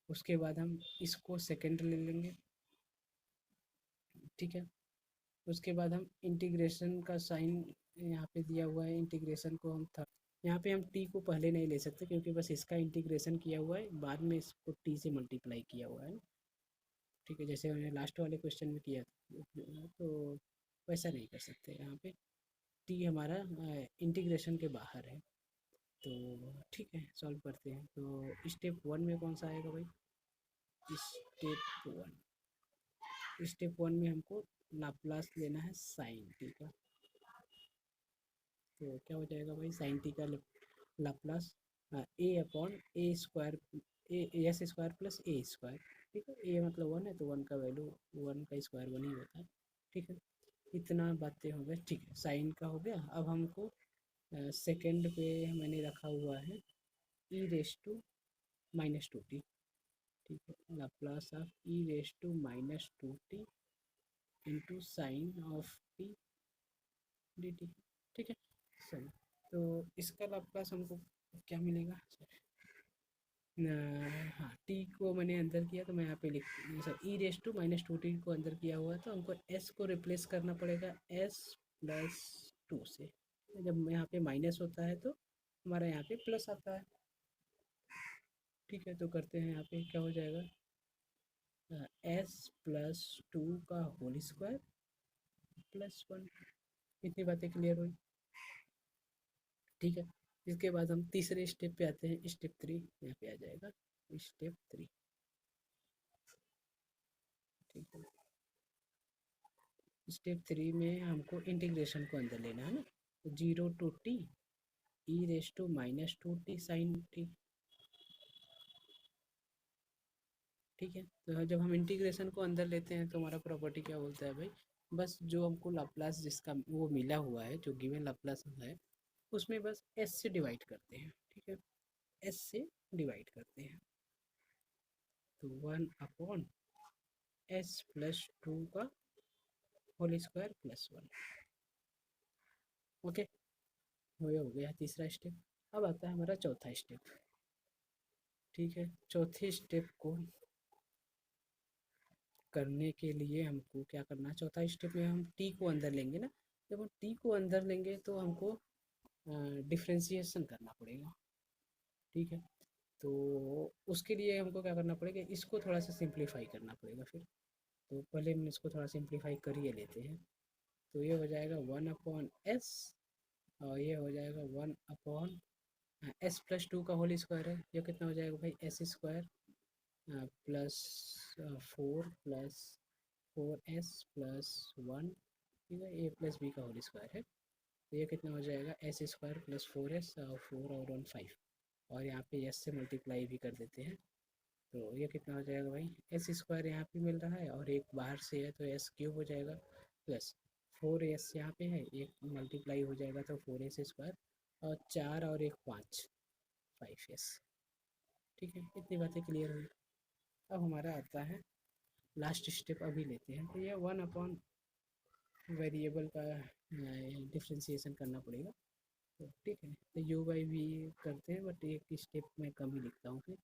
[SPEAKER 1] उसके बाद हम इसको सेकंड ले लेंगे। ठीक है, उसके बाद हम इंटीग्रेशन का साइन यहाँ पे दिया हुआ है, इंटीग्रेशन को हम थर्ड, यहाँ पे हम टी को पहले नहीं ले सकते क्योंकि बस इसका इंटीग्रेशन किया हुआ है, बाद में इसको टी से मल्टीप्लाई किया हुआ है। ठीक है, जैसे हमने लास्ट वाले क्वेश्चन में किया था, तो वैसा नहीं कर सकते, यहाँ पे टी हमारा इंटीग्रेशन के बाहर है। तो ठीक है, सॉल्व करते हैं, तो स्टेप वन में कौन सा आएगा भाई, स्टेप वन, स्टेप वन में हमको लाप्लास लेना है साइन टी का, तो क्या हो जाएगा भाई, साइन टी का Laplace A upon A square, A S square plus a square. ठीक है, ए मतलब वन है तो वन का वैल्यू, वन का स्क्वायर वन ही होता है। ठीक है, इतना बातें हो गए, ठीक है, साइन का हो गया। अब हमको सेकेंड पे मैंने रखा हुआ है e raise to minus two t. ठीक है, Laplace of e raise to minus two t into sine of t d t. ठीक है, सही, तो इसका लाप्लास हमको क्या मिलेगा, हाँ, टी को मैंने अंदर किया तो मैं यहाँ पे लिख, sir e raise to minus two t को अंदर किया हुआ है तो हमको एस को रिप्लेस करना पड़ेगा एस प्लस टू से, जब यहाँ पे माइनस होता है तो हमारा यहाँ पे प्लस आता है। ठीक है, तो करते हैं, यहाँ पे क्या हो जाएगा, एस प्लस टू का होल स्क्वायर प्लस वन। इतनी बातें क्लियर हुई। ठीक है, इसके बाद हम तीसरे स्टेप पे आते हैं, स्टेप थ्री यहाँ पे आ जाएगा, स्टेप थ्री। ठीक है, स्टेप थ्री में हमको इंटीग्रेशन को अंदर लेना है ना, तो zero to t e raise to minus two t sine t. ठीक है, तो जब हम इंटीग्रेशन को अंदर लेते हैं तो हमारा प्रॉपर्टी क्या बोलता है भाई, बस जो हमको लाप्लास जिसका वो मिला हुआ है, जो गिवन लाप्लास है, उसमें बस एस से डिवाइड करते हैं। ठीक है, एस से डिवाइड करते हैं, तो one upon s plus two का whole square plus one. Okay, हो गया तीसरा स्टेप। अब आता है हमारा चौथा स्टेप। ठीक है, चौथे स्टेप को करने के लिए हमको क्या करना है, चौथा स्टेप में हम टी को अंदर लेंगे ना, जब हम टी को अंदर लेंगे तो हमको डिफ्रेंसिएशन करना पड़ेगा। ठीक है, तो उसके लिए हमको क्या करना पड़ेगा, इसको थोड़ा सा सिंप्लीफाई करना पड़ेगा फिर। तो पहले हम इसको थोड़ा सिंप्लीफाई कर ही लेते हैं, तो ये हो जाएगा वन अपॉन एस, और ये हो जाएगा one upon s plus two का होल स्क्वायर है, ये कितना हो जाएगा भाई, S square plus four plus four S plus one. ठीक है, ए प्लस बी का होल स्क्वायर है, तो ये कितना हो जाएगा, S square plus four S और फोर और वन फाइव, और यहाँ पे एस से मल्टीप्लाई भी कर देते हैं, तो ये कितना हो जाएगा भाई, एस स्क्वायर यहाँ पे मिल रहा है और एक बाहर से है तो एस क्यूब हो जाएगा, प्लस फोर एस यहाँ पे है, एक मल्टीप्लाई हो जाएगा तो फोर एस स्क्वायर, और चार और एक पाँच, फाइव एस। ठीक है, इतनी बातें क्लियर हुई। अब हमारा आता है लास्ट स्टेप, अभी लेते हैं, तो ये वन अपॉन वेरिएबल का डिफ्रेंसिएशन करना पड़ेगा। तो ठीक है, तो यू बाई वी करते हैं, बट एक स्टेप में कम ही लिखता हूँ फिर,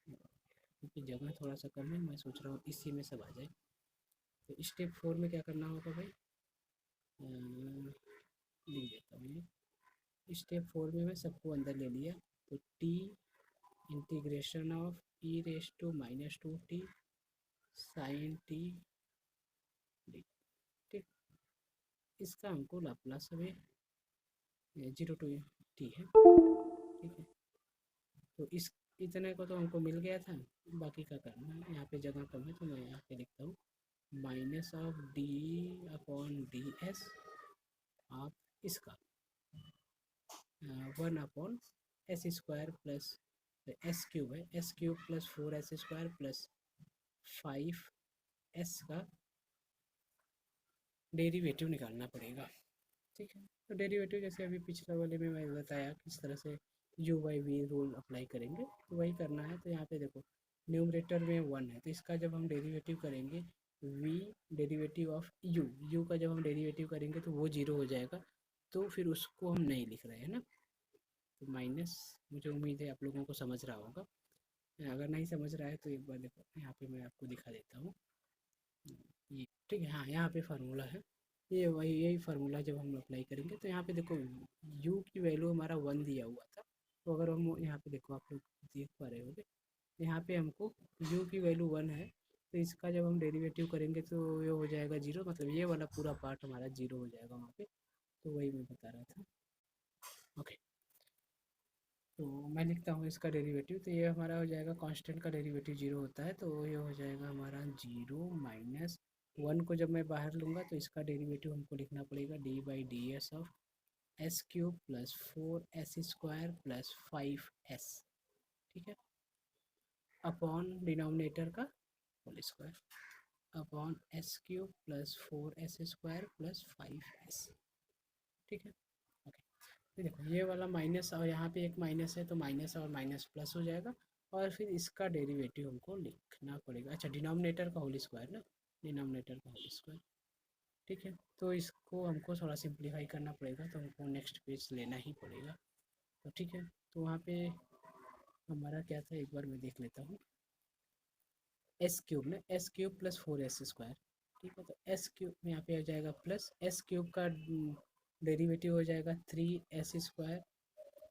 [SPEAKER 1] क्योंकि जगह थोड़ा सा कम है, मैं सोच रहा हूँ इसी में सब आ जाए। तो स्टेप फोर में क्या करना होगा भाई, लिख देता हूँ ये, स्टेप फोर में मैं सबको अंदर ले लिया, तो t integration of e raise to minus two t sine t d. ठीक, इसका हमको लाप्लास हमें जीरो टू टी है। ठीक है, तो इस इतने को तो हमको मिल गया था, बाकी का करना है, यहाँ पे जगह कम है तो मैं यहाँ पे लिखता हूँ minus of d upon d s of इसका one upon s square plus s cube है, s cube plus four s square plus five s का डेरिवेटिव निकालना पड़ेगा। ठीक है, तो डेरिवेटिव जैसे अभी पिछले वाले में मैं बताया किस तरह से u by v rule apply करेंगे, तो वही करना है। तो यहाँ पे देखो न्यूमरेटर में वन है, तो इसका जब हम डेरिवेटिव करेंगे v derivative of u, u का जब हम डेरिवेटिव करेंगे तो वो जीरो हो जाएगा, तो फिर उसको हम नहीं लिख रहे हैं ना, तो माइनस, मुझे उम्मीद है आप लोगों को समझ रहा होगा। अगर नहीं समझ रहा है तो एक बार देखो यहाँ पे मैं आपको दिखा देता हूँ ये। ठीक है, हाँ यहाँ पे फार्मूला है, ये वही यही फार्मूला जब हम अप्लाई करेंगे, तो यहाँ पे देखो u की वैल्यू हमारा वन दिया हुआ था, तो अगर हम यहाँ पे देखो आप लोग देख पा रहे होंगे, यहाँ पे हमको u की वैल्यू वन है, तो इसका जब हम डेरिवेटिव करेंगे तो ये हो जाएगा जीरो, मतलब ये वाला पूरा पार्ट हमारा जीरो हो जाएगा वहाँ पे, तो वही मैं बता रहा था। ओके, तो मैं लिखता हूँ इसका डेरिवेटिव, तो ये हमारा हो जाएगा कांस्टेंट का डेरिवेटिव जीरो होता है, तो ये हो जाएगा हमारा जीरो माइनस वन को जब मैं बाहर लूँगा तो इसका डेरिवेटिव हमको लिखना पड़ेगा d by d s of s cube plus four s square plus five s. ठीक है, अपॉन डिनोमिनेटर का whole square upon s cube plus four s square plus five s. ठीक है, ओके, तो देखो ये वाला माइनस और यहाँ पे एक माइनस है, तो माइनस और माइनस प्लस हो जाएगा, और फिर इसका डेरिवेटिव हमको लिखना पड़ेगा, अच्छा डिनोमिनेटर का होल स्क्वायर ना, डिनोमिनेटर का होल स्क्वायर। ठीक है, तो इसको हमको थोड़ा सिंप्लीफाई करना पड़ेगा, तो हमको नेक्स्ट पेज लेना ही पड़ेगा। तो ठीक है, तो वहाँ पे हमारा क्या था, एक बार मैं देख लेता हूँ, एस क्यूब ना, S cube plus four s square. ठीक है, तो एस क्यूब में यहाँ पे आ जाएगा प्लस एस क्यूब का डेरिवेटिव हो जाएगा थ्री एस स्क्वायर,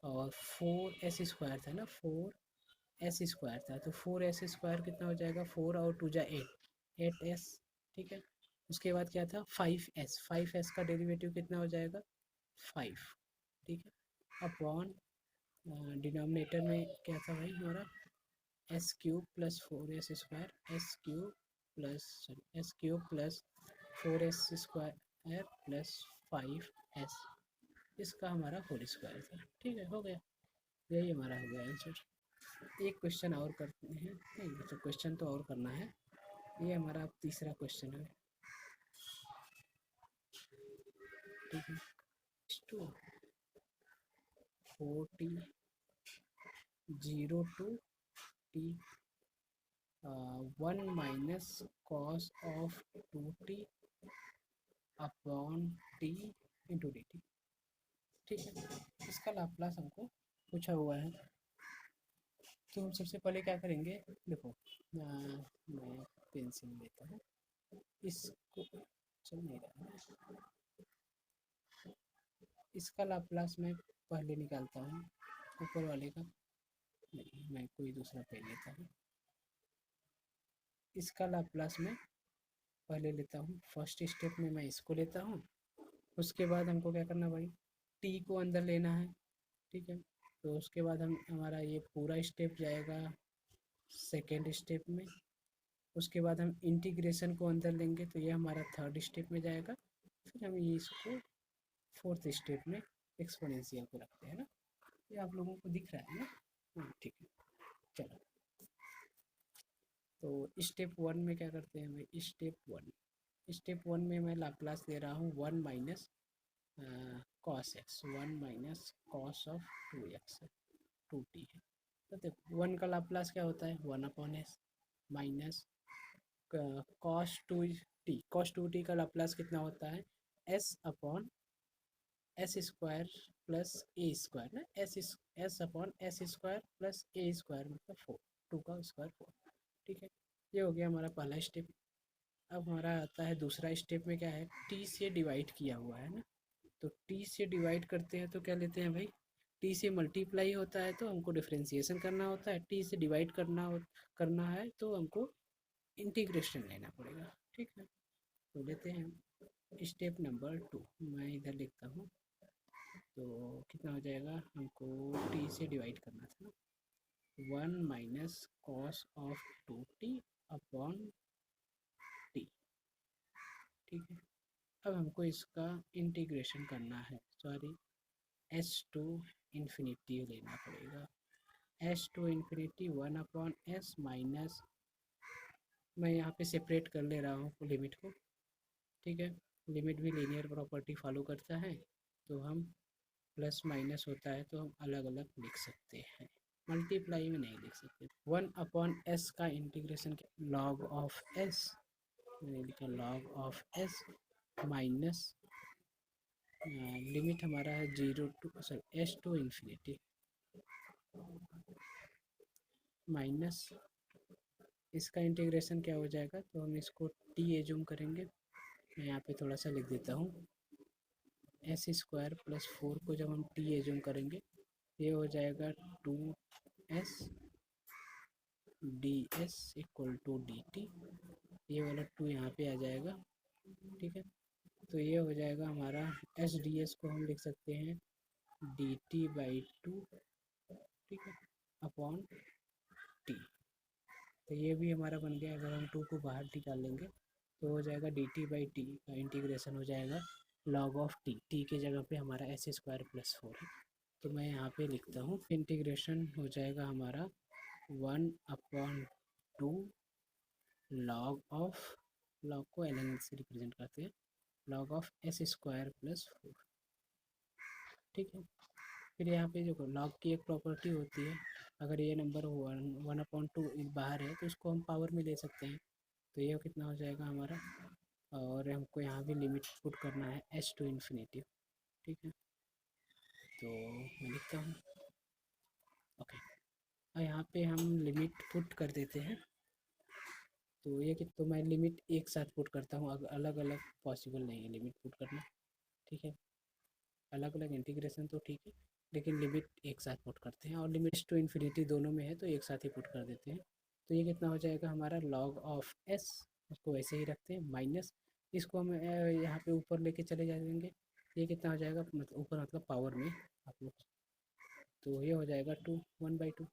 [SPEAKER 1] और फोर एस स्क्वायर था ना, फोर एस स्क्वायर था, तो 4s² कितना हो जाएगा, 4 और 2 जा 8s। ठीक है, उसके बाद क्या था 5s का डेरिवेटिव कितना हो जाएगा 5। ठीक है, अपॉन डिनोमिनेटर में क्या था भाई हमारा s³ plus 4s² s³ plus 4s² plus 5s, इसका हमारा होल स्क्वायर था। ठीक है, हो गया, यही हमारा हो गया आंसर। एक क्वेश्चन और करते हैं, नहीं तो क्वेश्चन तो और करना है, ये हमारा अब तीसरा क्वेश्चन है। ठीक है, to 4t 0 to t 1 minus cos of 2t upon t into d t. ठीक है, इसका लाप्लास हमको पूछा हुआ है, तो हम सबसे पहले क्या करेंगे, देखो मैं पेंसिल लेता हूँ, इसको चल नहीं रहा है, इसका लाप्लास मैं पहले निकालता हूँ, ऊपर वाले का नहीं, मैं कोई दूसरा पेन लेता हूँ। इसका लाप्लास मैं पहले लेता हूँ, फर्स्ट स्टेप में मैं इसको लेता हूँ, उसके बाद हमको क्या करना भाई, टी को अंदर लेना है। ठीक है, तो उसके बाद हम हमारा ये पूरा स्टेप जाएगा सेकेंड स्टेप में, उसके बाद हम इंटीग्रेशन को अंदर लेंगे तो ये हमारा थर्ड स्टेप में जाएगा, फिर हम ये इसको फोर्थ स्टेप में एक्सपोनेंशियल को रखते हैं ना, ये आप लोगों को दिख रहा है ना। हाँ ठीक है, चलो तो स्टेप 1 में क्या करते हैं भाई, स्टेप 1 में मैं लाप्लास ले रहा हूँ 1 minus cos x, 1 minus cos of 2x 2t है। तो देखो 1 का लाप्लास क्या होता है 1/s माइनस कॉस 2t का लाप्लास कितना होता है s/s² प्लस a² ना, s/s² प्लस a² मतलब 4, 2 का स्क्वायर 4। ठीक है, ये हो गया हमारा पहला स्टेप। अब हमारा आता है दूसरा स्टेप में, क्या है t से डिवाइड किया हुआ है ना, तो t से डिवाइड करते हैं तो क्या लेते हैं भाई, t से मल्टीप्लाई होता है तो हमको डिफ्रेंसिएशन करना होता है, t से डिवाइड करना है तो हमको इंटीग्रेशन लेना पड़ेगा। ठीक है, तो लेते हैं स्टेप नंबर 2, मैं इधर लिखता हूँ, तो कितना हो जाएगा, हमको t से डिवाइड करना था ना, 1 minus cos of 2t upon t। ठीक है, अब हमको इसका इंटीग्रेशन करना है, सॉरी एस टू इन्फिनिटी लेना पड़ेगा, S to infinity 1/s minus, मैं यहाँ पे सेपरेट कर ले रहा हूँ लिमिट को। ठीक है, लिमिट भी लीनियर प्रॉपर्टी फॉलो करता है, तो हम प्लस माइनस होता है तो हम अलग अलग लिख सकते हैं, मल्टीप्लाई में नहीं लिख सकते। 1/s का इंटीग्रेशन लॉग ऑफ s, मैंने लिखा log of s minus limit हमारा है 0 to sorry s to infinity minus, इसका इंटीग्रेशन क्या हो जाएगा, तो हम इसको t एज्यूम करेंगे, मैं यहाँ पे थोड़ा सा लिख देता हूँ, s² प्लस 4 को जब हम t एज्यूम करेंगे ये हो जाएगा 2s ds equal to dt, ये वाला 2 यहाँ पे आ जाएगा। ठीक है, तो ये हो जाएगा हमारा एस डी एस को हम लिख सकते हैं dt/2। ठीक है, अपॉन टी, तो ये भी हमारा बन गया, अगर हम 2 को बाहर निकाल लेंगे तो हो जाएगा dt/t का इंटीग्रेशन हो जाएगा लॉग ऑफ t के जगह पे हमारा s² प्लस 4 है, तो मैं यहाँ पे लिखता हूँ इंटीग्रेशन हो जाएगा हमारा 1/2 लॉग ऑफ, लॉग को ln से रिप्रेजेंट करते हैं, लॉग ऑफ s² प्लस 4। ठीक है, फिर यहाँ पे देखो लॉग की एक प्रॉपर्टी होती है, अगर ये नंबर 1/2 बाहर है तो इसको हम पावर में ले सकते हैं, तो ये कितना हो जाएगा हमारा, और हमको यहाँ भी लिमिट पुट करना है एच टू इन्फिनिटी। ठीक है, तो मैं लिखता हूँ ओके, और यहाँ पे हम लिमिट पुट कर देते हैं, तो ये कि तो मैं लिमिट एक साथ पुट करता हूँ, अलग अलग पॉसिबल नहीं है लिमिट पुट करना। ठीक है, अलग अलग इंटीग्रेशन तो ठीक है, लेकिन लिमिट एक साथ पुट करते हैं, और लिमिट टू इन्फिनिटी दोनों में है तो एक साथ ही पुट कर देते हैं। तो ये कितना हो जाएगा हमारा लॉग ऑफ एस, उसको वैसे ही रखते हैं, माइनस इसको हम यहाँ पे ऊपर लेके चले जाएंगे। ये कितना हो जाएगा, मतलब ऊपर मतलब पावर में आप लोग, तो ये हो जाएगा 2 1/2।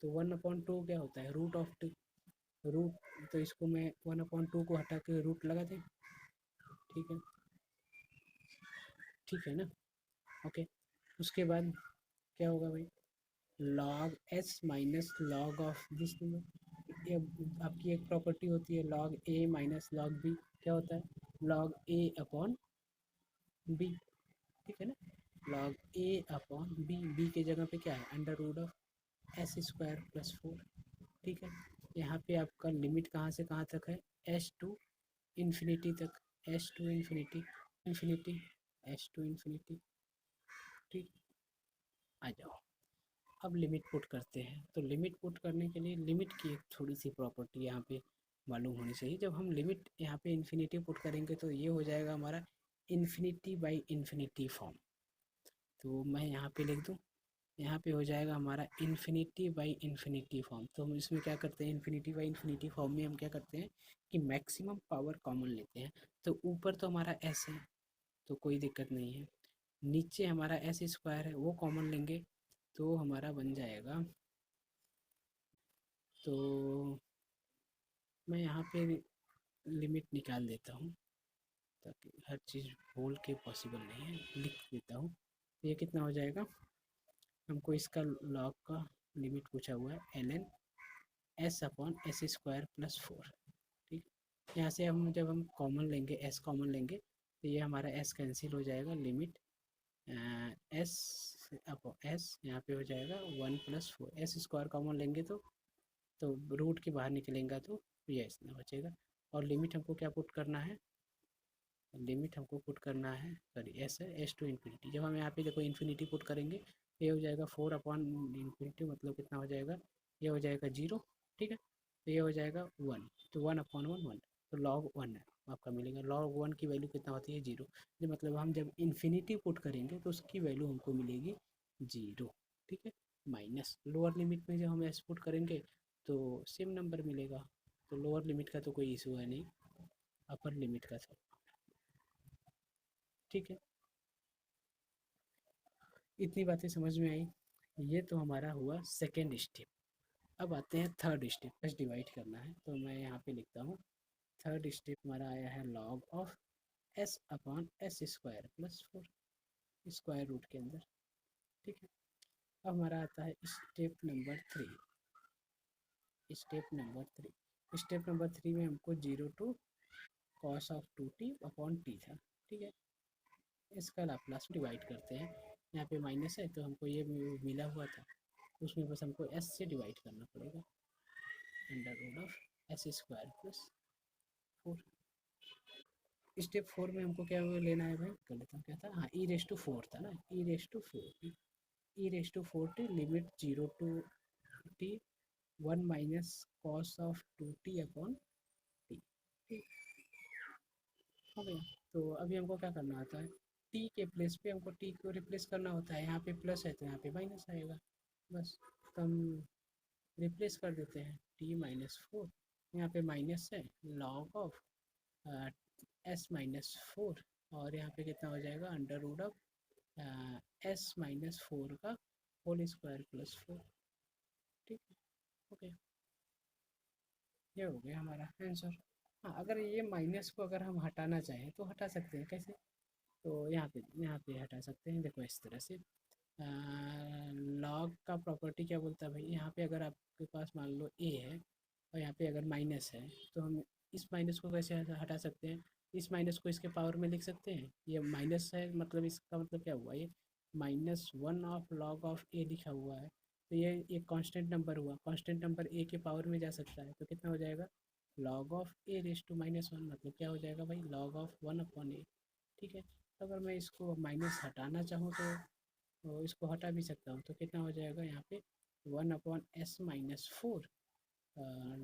[SPEAKER 1] तो 1/2 क्या होता है, रूट ऑफ 2, रूट, तो इसको मैं 1/2 को हटा के रूट लगा दें। ठीक है, ठीक है ना। ओके, उसके बाद क्या होगा भाई, log S minus log of this number. ये आपकी एक प्रॉपर्टी होती है लॉग ए माइनस लॉग बी, क्या होता है लॉग ए अपॉन बी। ठीक है ना, log a upon b, b के जगह पे क्या है under root of s square plus 4। ठीक है, यहाँ पे आपका लिमिट कहाँ से कहाँ तक है, एस टू इन्फिनिटी तक, s to infinity, infinity, s to infinity. ठीक, आ जाओ, अब लिमिट पुट करते हैं। तो लिमिट पुट करने के लिए लिमिट की एक थोड़ी सी प्रॉपर्टी यहाँ पे मालूम होनी चाहिए। जब हम लिमिट यहाँ पे इन्फिनिटी पुट करेंगे तो ये हो जाएगा हमारा इन्फिनिटी बाई इन्फिनिटी फॉर्म। तो मैं यहाँ पे लिख दूँ, यहाँ पे हो जाएगा हमारा इन्फिनिटी बाई इन्फिनिटी फॉर्म। तो हम इसमें क्या करते हैं, इन्फिनिटी बाई इन्फिनिटी फॉर्म में हम क्या करते हैं कि मैक्सिमम पावर कॉमन लेते हैं। तो ऊपर तो हमारा एस है तो कोई दिक्कत नहीं है, नीचे हमारा एस स्क्वायर है वो कॉमन लेंगे तो हमारा बन जाएगा। तो मैं यहाँ पे लिमिट निकाल देता हूँ ताकि हर चीज़ बोल के पॉसिबल नहीं है, लिख देता हूँ। ये कितना हो जाएगा, हमको इसका लॉग का लिमिट पूछा हुआ है l n s upon s square plus 4। ठीक, यहाँ से हम जब हम कॉमन लेंगे, एस कॉमन लेंगे तो ये हमारा एस कैंसिल हो जाएगा, लिमिट एस अपॉन एस यहाँ पे हो जाएगा 1 + 4, एस स्क्वायर कॉमन लेंगे तो रूट के बाहर निकलेगा तो ये इतना बचेगा। और लिमिट हमको क्या पुट करना है, लिमिट हमको पुट करना है, सॉरी एस है, एस टू इन्फिनिटी। जब हम यहाँ पे देखो इन्फिनिटी पुट करेंगे ये हो जाएगा 4/इन्फिनिटी, मतलब कितना हो जाएगा, ये हो जाएगा 0। ठीक है, तो ये हो जाएगा 1, तो 1/1 1, तो लॉग 1 है आपका मिलेगा। लॉग 1 की वैल्यू कितना होती है 0, जो मतलब हम जब इन्फिनिटी पुट करेंगे तो उसकी वैल्यू हमको मिलेगी 0। ठीक है, माइनस लोअर लिमिट में जब हम एस पुट करेंगे तो सेम नंबर मिलेगा। तो लोअर लिमिट का तो कोई इशू है नहीं, अपर लिमिट का था। ठीक है, इतनी बातें समझ में आई। ये तो हमारा हुआ सेकेंड स्टेप। अब आते हैं थर्ड स्टेप, बस डिवाइड करना है तो मैं यहाँ पे लिखता हूँ। थर्ड स्टेप हमारा आया है log of s upon s square plus 4 square root के अंदर। ठीक है, अब हमारा आता है स्टेप नंबर 3 में हमको 0 to cos ऑफ 2t/t था। ठीक है, इसका लाप्लास डिवाइड करते हैं, यहाँ पे माइनस है तो हमको ये मिला हुआ था, उसमें बस हमको एस से डिवाइड करना पड़ेगा, under root of s square plus 4। Step 4 में हमको क्या लेना है भाई, कर लेता हूँ, क्या था, हाँ e⁴ था ना, e⁴ T limit 0 to t 1 - cos of 2t/t। हो गया। तो अभी हमको क्या करना होता है, टी के प्लेस पे हमको टी को रिप्लेस करना होता है, यहाँ पे प्लस है तो यहाँ पे माइनस आएगा, बस। तो हम रिप्लेस कर देते हैं t-4, यहाँ पे माइनस है लॉग ऑफ s-4, और यहाँ पे कितना हो जाएगा अंडर रूट ऑफ s-4 का होल स्क्वायर प्लस 4। ठीक है, ओके, ये हो गया हमारा आंसर। हाँ, अगर ये माइनस को अगर हम हटाना चाहें तो हटा सकते हैं, कैसे, तो यहाँ पे हटा सकते हैं, देखो इस तरह से। लॉग का प्रॉपर्टी क्या बोलता है भाई, यहाँ पे अगर आपके पास मान लो ए है और यहाँ पे अगर माइनस है तो हम इस माइनस को कैसे हटा सकते हैं, इस माइनस को इसके पावर में लिख सकते हैं। ये माइनस है मतलब इसका मतलब क्या हुआ, ये -1 ऑफ लॉग ऑफ ए लिखा हुआ है, तो ये एक कांस्टेंट नंबर हुआ, कांस्टेंट नंबर ए के पावर में जा सकता है, तो कितना हो जाएगा लॉग ऑफ a⁻⁻1, मतलब क्या हो जाएगा भाई लॉग ऑफ 1/a। ठीक है, तो अगर मैं इसको माइनस हटाना चाहूँ तो इसको हटा भी सकता हूँ, तो कितना हो जाएगा यहाँ पे 1/s-4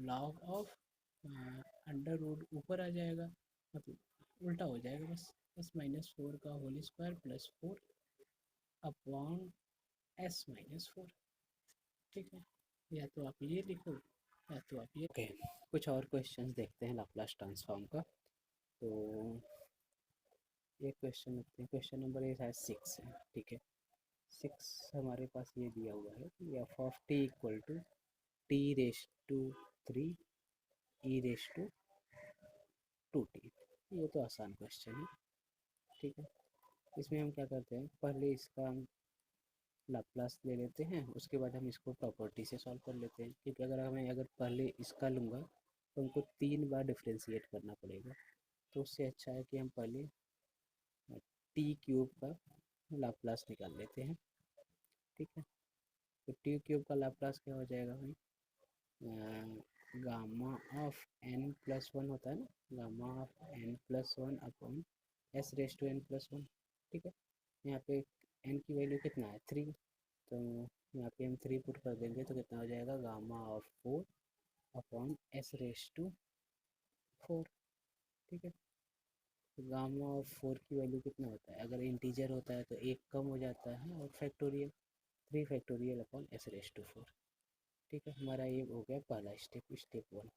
[SPEAKER 1] log of under root ऊपर आ जाएगा, मतलब उल्टा हो जाएगा, बस s-4 का whole square plus 4 upon s-4। ठीक है, या तो आप ये लिखो या तो आप ये। ओके, कुछ और क्वेश्चंस देखते हैं लाप्लास ट्रांसफॉर्म का। तो एक क्वेश्चन लिखते हैं, क्वेश्चन नंबर ये शायद 6 है। ठीक है, 6 हमारे पास ये दिया हुआ है कि f of t equal to t raise to 3 e raise to 2t। ये तो आसान क्वेश्चन है। ठीक है, इसमें हम क्या करते हैं, पहले इसका हम लाप्लास ले लेते हैं, उसके बाद हम इसको प्रॉपर्टी से सॉल्व कर लेते हैं। क्योंकि अगर पहले इसका लूँगा तो हमको 3 बार डिफ्रेंशिएट करना पड़ेगा। तो उससे अच्छा है कि हम पहले टी क्यूब का लाप्लास निकाल लेते हैं। ठीक है, तो टी क्यूब का लाप्लास क्या हो जाएगा भाई, gamma of n plus one होता है ना, gamma of n plus one upon s raise to n plus one. ठीक है, यहाँ पे एन की वैल्यू कितना है 3, तो यहाँ पे हम 3 पुट कर देंगे तो कितना हो जाएगा, gamma of 4 upon s raise to 4। ठीक है, तो गामा ऑफ 4 की वैल्यू कितना होता है, अगर इंटीजर होता है तो एक कम हो जाता है और factorial 3 factorial upon s raise to 4। ठीक है, हमारा ये हो गया पहला स्टेप, स्टेप 1।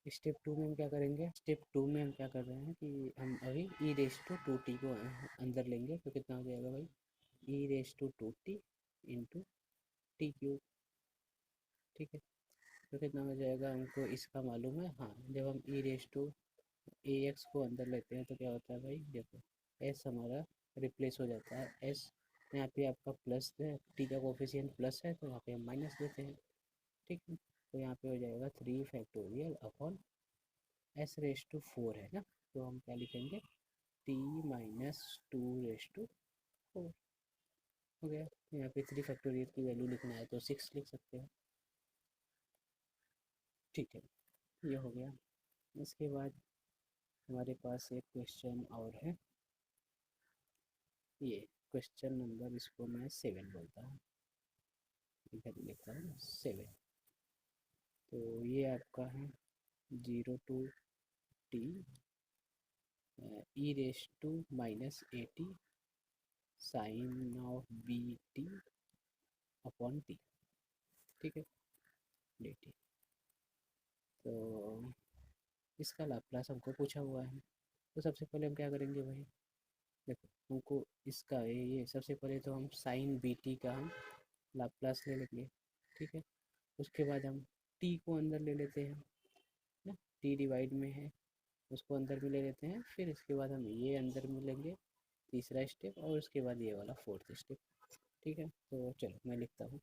[SPEAKER 1] स्टेप 2 में हम क्या करेंगे, स्टेप 2 में हम क्या कर रहे हैं कि हम अभी ई रेस टू 2t को अंदर लेंगे, तो कितना हो जाएगा भाई, e raise to 2t into t cube. ठीक है, तो कितना हो जाएगा, हमको इसका मालूम है। हाँ, जब हम ई रेस टू ए एक्स को अंदर लेते हैं तो क्या होता है भाई, देखो एस हमारा रिप्लेस हो जाता है। एस यहाँ पे आपका प्लस है, टी का कोफिशिएंट प्लस है तो यहाँ पे हम माइनस देते हैं। ठीक है, तो यहाँ पे हो जाएगा 3 factorial upon s raise to 4 है ना, तो हम क्या लिखेंगे, टी माइनस 2 रेस टू 4 हो गया। यहाँ पे 3 फैक्टोरियल की वैल्यू लिखना है तो 6 लिख सकते हैं। ठीक है, ये हो गया। इसके बाद हमारे पास एक क्वेश्चन और है, ये क्वेश्चन नंबर, इसको मैं 7 बोलता हूँ, इधर लिखता हूँ 7। तो ये आपका है 0 to t e raise to minus 80 sine of b t upon t. ठीक है, डी टी। तो इसका लाप्लास हमको पूछा हुआ है, तो सबसे पहले हम क्या करेंगे भाई, देखो हमको इसका ये सबसे पहले तो हम साइन बी टी का हम लाप्लास ले लेंगे। ठीक है, उसके बाद हम टी को अंदर ले लेते हैं ना, टी डिवाइड में है, उसको अंदर में ले लेते हैं। फिर इसके बाद हम ये अंदर में लेंगे, तीसरा स्टेप, और उसके बाद ये वाला फोर्थ स्टेप। ठीक है, तो चलो मैं लिखता हूँ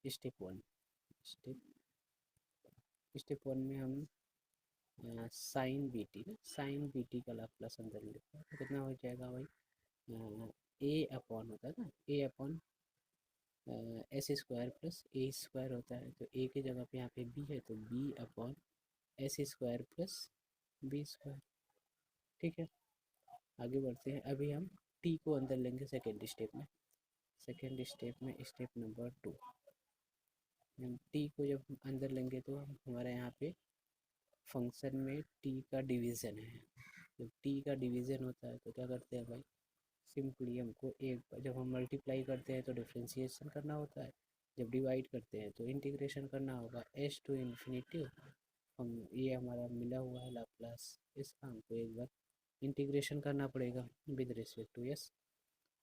[SPEAKER 1] स्टेप 1। स्टेप स्टेप 1 में हम साइन बी टी ना, साइन बी टी का लाप्लास अंदर लेते हैं तो कितना हो जाएगा भाई, ए अपॉन होता है ना, ए upon s square plus a square होता है, तो ए की जगह पे यहाँ पे बी है तो b upon s square plus b square. ठीक है, आगे बढ़ते हैं। अभी हम टी को अंदर लेंगे सेकेंड स्टेप में। सेकेंड स्टेप में स्टेप नंबर 2, हम टी को जब अंदर लेंगे तो हमारे यहाँ पे फंक्शन में टी का डिवीज़न है। जब टी का डिवीज़न होता है तो क्या करते हैं भाई, सिंपली हमको एक, जब हम मल्टीप्लाई करते हैं तो डिफ्रेंशिएशन करना होता है, जब डिवाइड करते हैं तो इंटीग्रेशन करना होगा। एस टू इन्फिनिटी हम, ये हमारा मिला हुआ है लाप्लास, इसका हमको एक बार इंटीग्रेशन करना पड़ेगा विद रिस्पेक्ट टू एस।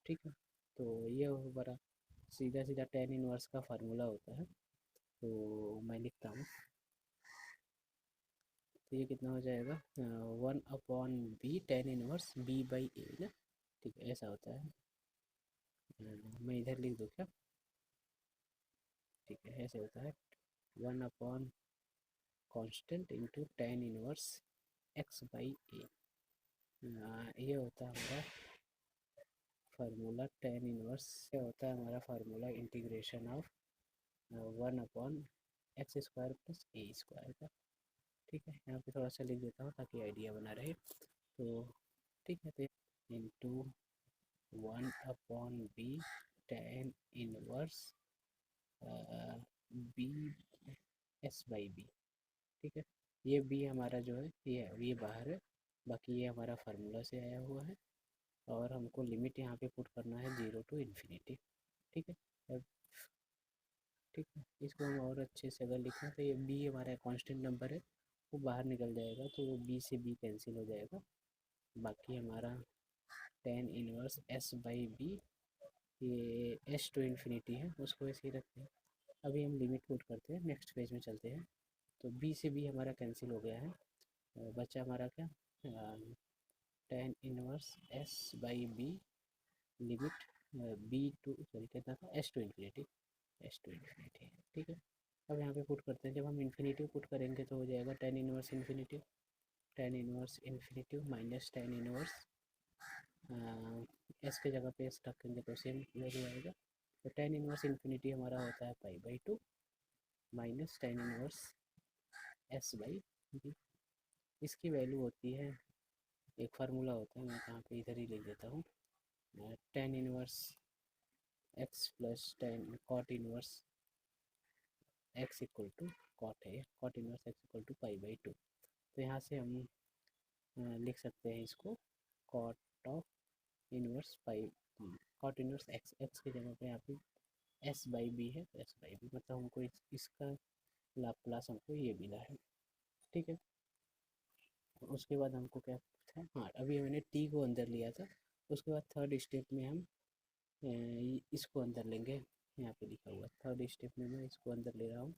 [SPEAKER 1] ठीक है, तो ये हमारा सीधा सीधा टेन इनवर्स का फार्मूला होता है। तो मैं लिखता हूँ, तो ये कितना हो जाएगा, 1/b tan inverse b by a ना। ठीक है, ऐसा होता है। मैं इधर लिख दूँ क्या, ठीक है, ऐसे होता है 1 constant into tan inverse x by a. ये होता है हमारा फार्मूला टेन इनवर्स, ये होता है हमारा formula integration of 1/x² plus a square का। ठीक है, यहाँ पे थोड़ा सा लिख देता हूँ ताकि आइडिया बना रहे। तो ठीक है, तो into 1/b tan inverse b s by b. ठीक है, ये बी हमारा जो है ये बाहर है, बाकी ये हमारा फार्मूला से आया हुआ है। और हमको लिमिट यहाँ पे पुट करना है 0 टू इन्फिनिटी। ठीक है। अब ठीक है, इसको हम और अच्छे से अगर लिखें तो ये बी हमारा कांस्टेंट नंबर है, वो बाहर निकल जाएगा तो वो बी से बी कैंसिल हो जाएगा। बाकी हमारा tan inverse s by b, ये एस टू इन्फिनिटी है, उसको ऐसे ही रखते हैं। अभी हम लिमिट पुट करते हैं, नेक्स्ट पेज में चलते हैं। तो बी से बी हमारा कैंसिल हो गया है, बचा हमारा क्या, tan inverse s by b limit b to sorry कितना था, s to infinity, s to infinity. ठीक है। अब यहाँ पे पुट करते हैं, जब हम इन्फिनिटी पुट करेंगे तो हो जाएगा ten inverse infinity, ten inverse infinity minus tan inverse S के जगह पे एस रखेंगे तो सेम वैल्यू आएगा। तो टेन इनवर्स इन्फिनिटी हमारा होता है pi by two minus tan inverse s by b. इसकी वैल्यू होती है, एक फार्मूला होता है, मैं कहाँ पे इधर ही लिख देता हूँ, tan inverse x plus tan cot inverse x equal to cot है, cot inverse x equal to pi by two. तो यहाँ से हम लिख सकते हैं इसको cot of inverse pi, cot inverse x, x की जगह पे यहाँ पे एस बाई बी है, एस बाई बी मतलब हमको इसका लाप्लास हमको ये मिला है। ठीक है। उसके बाद हमको क्या था, हाँ अभी मैंने टी को अंदर लिया था, उसके बाद थर्ड स्टेप में हम इसको अंदर लेंगे। यहाँ पे लिखा हुआ थर्ड स्टेप में मैं इसको अंदर ले रहा हूँ।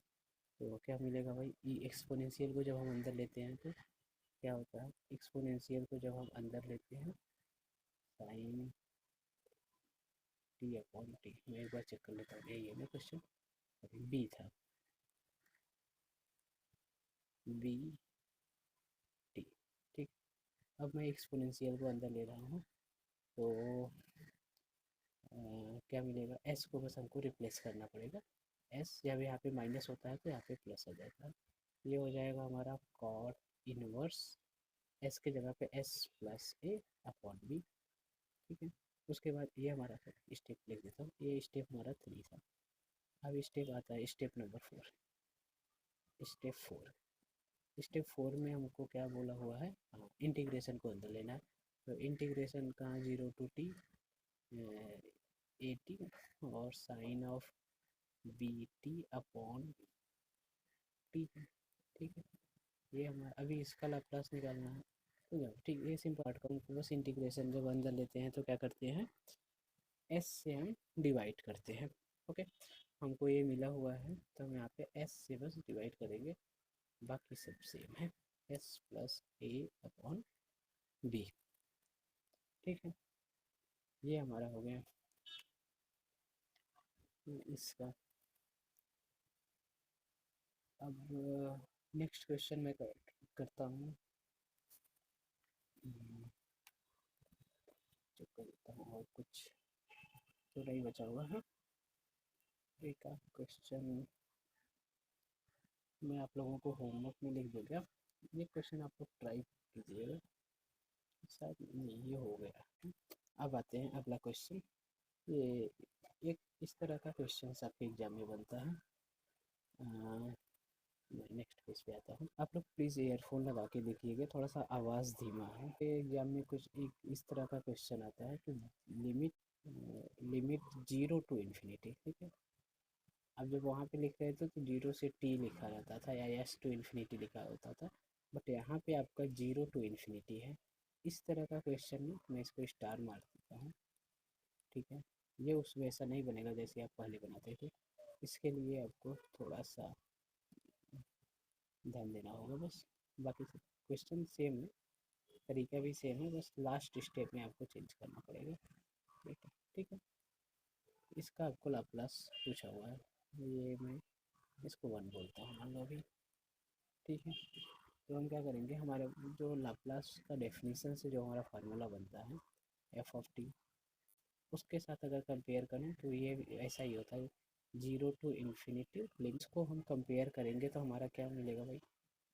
[SPEAKER 1] तो क्या मिलेगा भाई, ई एक्सपोनेंशियल को जब हम अंदर लेते हैं तो क्या होता है, एक्सपोनेंशियल को जब हम अंदर लेते हैं साइन टी अपॉन टी, मैं एक बार चेक कर लेता हूँ, यही है ना क्वेश्चन, बी था, बी टी। ठीक। अब मैं एक्सपोनेंशियल को अंदर ले रहा हूँ तो क्या मिलेगा, एस को बस हमको रिप्लेस करना पड़ेगा, एस जब यहाँ पे माइनस होता है तो यहाँ पे प्लस हो जाएगा। ये हो जाएगा हमारा कॉट इनवर्स एस के जगह पे एस प्लस ए अपॉन बी। ठीक है। उसके बाद ये हमारा स्टेप लिख देता हूँ, ये स्टेप हमारा थ्री था। अब स्टेप आता है step number four, step four, step four में हमको क्या बोला हुआ है, इंटीग्रेशन को अंदर लेना है। तो इंटीग्रेशन कहाँ, zero to t a t और sine of b t upon t. ठीक है। ये हमारा अभी इसका लाप्लास निकालना है। तो जब ठीक ये सिंपल पार्ट का हमको बस इंटीग्रेशन जब अंदर लेते हैं तो क्या करते हैं, एस से हम डिवाइड करते हैं। ओके। हमको ये मिला हुआ है तो हम यहाँ पे एस से बस डिवाइड करेंगे, बाकी सब सेम है, एस प्लस ए अपॉन बी। ठीक है। ये हमारा हो गया इसका। अब नेक्स्ट क्वेश्चन मैं करता हूँ, चेक कर लेता हूँ और कुछ तो नहीं बचा हुआ है। एक क्वेश्चन मैं आप लोगों को होमवर्क में लिख दूँगा, ये क्वेश्चन आप लोग ट्राई कीजिएगा, शायद नहीं ये हो गया। अब आते हैं अगला क्वेश्चन, ये एक इस तरह का क्वेश्चन आपके एग्जाम में बनता है। मैं नेक्स्ट पेज पे आता हूँ, आप लोग प्लीज़ ईयरफोन लगा के देखिएगा, थोड़ा सा आवाज़ धीमा है। एग्जाम में कुछ एक इस तरह का क्वेश्चन आता है कि limit limit zero to infinity. ठीक है। अब जब वहाँ पे लिख रहे थे तो जीरो से टी लिखा रहता था या एस टू इन्फिनिटी लिखा होता था, बट यहाँ पे आपका जीरो टू इन्फिनिटी है। इस तरह का क्वेश्चन में मैं इसको स्टार मार देता हूँ। ठीक है। ये उस वैसा नहीं बनेगा जैसे आप पहले बनाते थे, इसके लिए आपको थोड़ा सा ध्यान देना होगा बस, बाकी सब क्वेश्चन सेम है, तरीका भी सेम है, बस लास्ट स्टेप में आपको चेंज करना पड़ेगा। ठीक है। ठीक है। इसका आपको लाप्लास पूछा हुआ है, ये मैं इसको वन बोलता हूँ मान लो अभी। ठीक है। तो हम क्या करेंगे, हमारे जो लाप्लास का डेफिनेशन से जो हमारा फार्मूला बनता है एफ ऑफ टी, उसके साथ अगर कंपेयर करें तो ये ऐसा ही होता है, जीरो टू इन्फिनिटी लिमिट्स को हम कंपेयर करेंगे तो हमारा क्या मिलेगा भाई,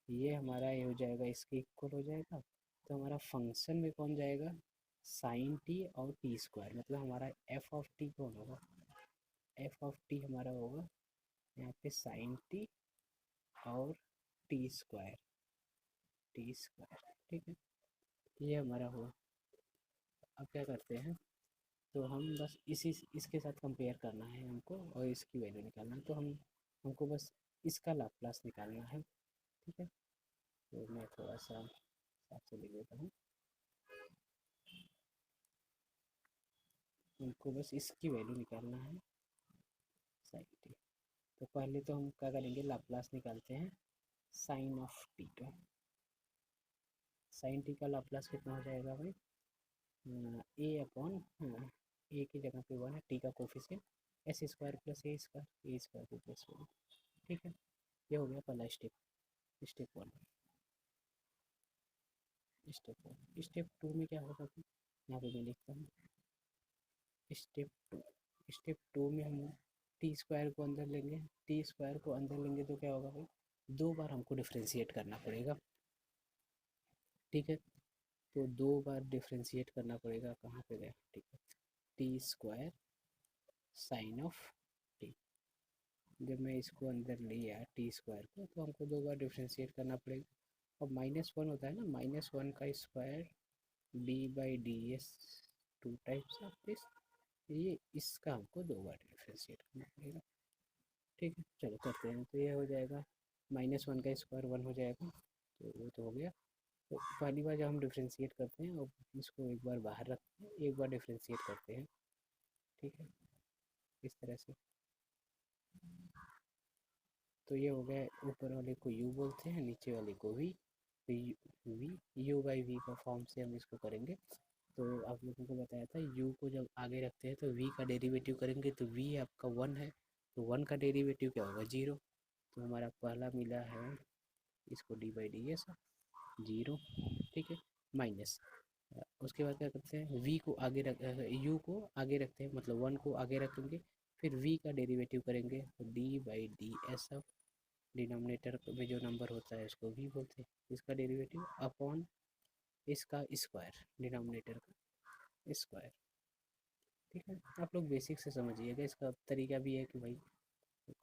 [SPEAKER 1] ये हमारा ये हो जाएगा, इसके इक्वल हो जाएगा। तो हमारा फंक्शन में कौन जाएगा, साइन टी और टी स्क्वायर, मतलब हमारा एफ ऑफ टी कौन होगा, एफ ऑफ टी हमारा होगा यहाँ पे साइन टी और टी स्क्वायर, टी स्क्वायर। ठीक है। ये हमारा हुआ। अब क्या करते हैं, तो हम बस इसी इसके साथ कंपेयर करना है हमको और इसकी वैल्यू निकालना है, तो हमको बस इसका लाप्लास निकालना है। ठीक है, तो मैं थोड़ा सा साफ से लिख देता हूँ। हमको बस इसकी वैल्यू निकालना है साइन टी। तो पहले तो हम क्या करेंगे, लाप्लास निकालते हैं साइन ऑफ टी का। साइन टी का लाप्लास कितना हो जाएगा भाई, ए अपॉन, ए की जगह पे 1 है, टी का coefficient S square plus a square को प्लस 1। ठीक है, ये हो गया पहला स्टेप, स्टेप 1। स्टेप 2 में क्या होगा कि यहाँ पे मैं लिखता हूँ स्टेप 2। स्टेप 2 में हम टी स्क्वायर को अंदर लेंगे, टी स्क्वायर को अंदर लेंगे तो क्या होगा भाई, 2 बार हमको डिफ्रेंशिएट करना पड़ेगा। ठीक है, तो 2 बार डिफ्रेंशिएट करना पड़ेगा, कहाँ पे गया, ठीक है, T square sine of T. जब मैं इसको अंदर लिया टी स्क्वायर को, तो हमको 2 बार डिफ्रेंशिएट करना पड़ेगा। अब -1 होता है ना, -1 का square D by d S, 2 times of this, ये इसका हमको 2 बार डिफ्रेंशिएट करना पड़ेगा। ठीक है, चलो करते हैं, तो ये हो जाएगा -1 का स्क्वायर 1 हो जाएगा, तो वो तो हो गया। तो पहली बार जब हम डिफ्रेंशिएट करते हैं और इसको एक बार बाहर रखते हैं, एक बार डिफ्रेंशिएट करते हैं। ठीक है, इस तरह से। तो ये हो गया, ऊपर वाले को u बोलते हैं, नीचे वाले को v। तो वी, u बाई वी का फॉर्म से हम इसको करेंगे। तो आप लोगों को बताया था, u को जब आगे रखते हैं तो v का डेरिवेटिव करेंगे, तो v आपका 1 है, तो 1 का डेरिवेटिव क्या होगा, 0। तो हमारा पहला मिला है इसको डी बाई डी एस 0। ठीक है, माइनस, उसके बाद क्या करते हैं, v को आगे रख, u को आगे रखते हैं, मतलब 1 को आगे रखेंगे, फिर v का डेरिवेटिव करेंगे, तो D by d s of, denominator में जो नंबर होता है उसको v बोलते हैं, इसका डेरिवेटिव अपॉन इसका स्क्वायर, डिनोमिनेटर का स्क्वायर। ठीक है, आप लोग बेसिक से समझिएगा, इसका तरीका भी है कि भाई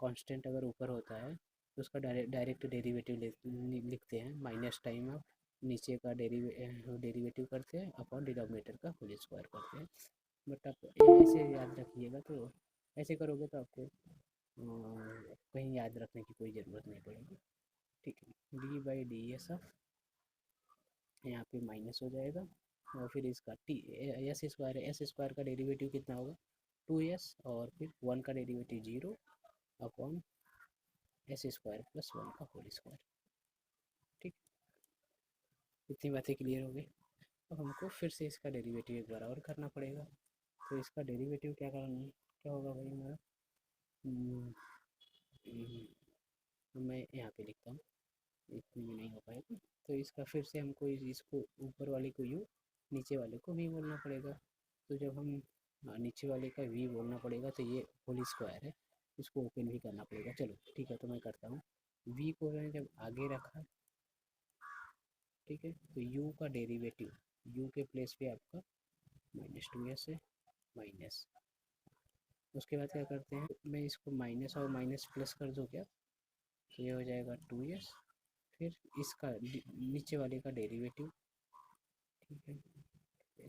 [SPEAKER 1] कांस्टेंट अगर ऊपर होता है तो उसका डायरेक्ट डेरिवेटिव लिखते हैं, माइनस टाइम आप नीचे का डेरिवेटिव करते हैं अपॉन डिनोमिनेटर का होल स्क्वायर करते हैं। बट आप ऐसे याद रखिएगा, तो ऐसे करोगे तो आपको कहीं याद रखने की कोई ज़रूरत नहीं पड़ेगी। ठीक है, D by d s of, यहाँ पे माइनस हो जाएगा, और फिर इसका टी एस स्क्वायर है, एस स्क्वायर का डेरिवेटिव कितना होगा, 2s, और फिर 1 का derivative 0 upon s square plus 1 का होल स्क्वायर। ठीक, इतनी बातें क्लियर हो गई। अब हमको फिर से इसका डेरिवेटिव एक बार और करना पड़ेगा। तो इसका डेरिवेटिव क्या करना, क्या होगा भाई हमारा, मैं यहाँ पे लिखता हूँ, इतने में नहीं हो पाएगा, तो इसका फिर से हमको इसको ऊपर वाले को u, नीचे वाले को v बोलना पड़ेगा। तो जब हम नीचे वाले का v बोलना पड़ेगा, तो ये होल स्क्वायर है, इसको ओपन भी करना पड़ेगा। चलो ठीक है, तो मैं करता हूँ, v को मैंने जब आगे रखा, ठीक है, तो u का डेरिवेटिव, u के प्लेस पे आपका -2s है, माइनस, उसके बाद क्या करते हैं, मैं इसको माइनस और माइनस प्लस कर दूँ क्या, तो ये हो जाएगा 2s, फिर इसका नीचे वाले का डेरिवेटिव। ठीक है,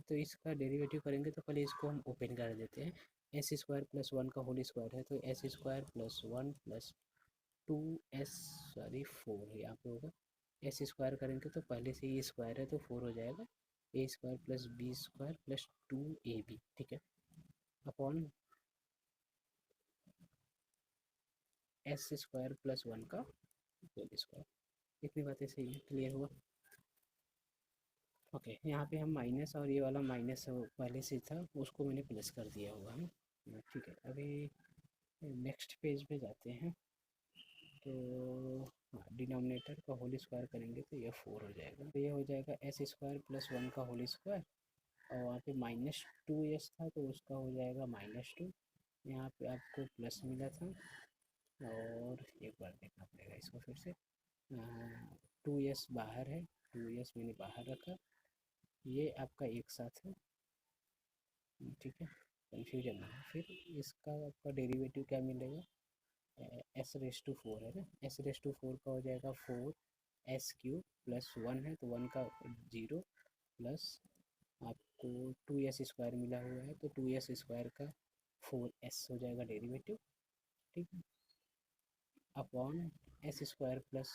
[SPEAKER 1] तो इसका डेरिवेटिव करेंगे, तो पहले इसको हम ओपन कर देते हैं, एस स्क्वायर प्लस 1 का होल स्क्वायर है, तो S square plus 1 plus 2s, sorry 4 यहाँ पे होगा, एस स्क्वायर करेंगे तो पहले से ही स्क्वायर है तो 4 हो जाएगा, a square plus b square plus 2ab। ठीक है, अपॉन एस स्क्वायर प्लस 1 का होल स्क्वायर। इतनी बातें सही है, क्लियर हुआ। ओके, यहाँ पे हम माइनस, और ये वाला माइनस पहले से था उसको मैंने प्लस कर दिया हुआ है। ठीक है, अभी नेक्स्ट पेज पे जाते हैं, तो हाँ, डिनोमिनेटर का होल स्क्वायर करेंगे तो ये 4 हो जाएगा, तो ये हो जाएगा एस स्क्वायर प्लस 1 का होल स्क्वायर, और वहाँ पे -2s था तो उसका हो जाएगा -2, यहाँ पे आपको प्लस मिला था, और एक बार देखना पड़ेगा इसको फिर से, 2s बाहर है, 2s मैंने बाहर रखा, ये आपका एक साथ है। ठीक है, कन्फ्यूजन ना हो, फिर इसका आपका डेरिवेटिव क्या मिलेगा, s⁴ है ना, s⁴ का हो जाएगा 4s³ प्लस 1 है तो 1 का 0 प्लस हमको 2s² मिला हुआ है, तो 2s² का 4s हो जाएगा डेरिवेटिव, ठीक है, अपॉन s² प्लस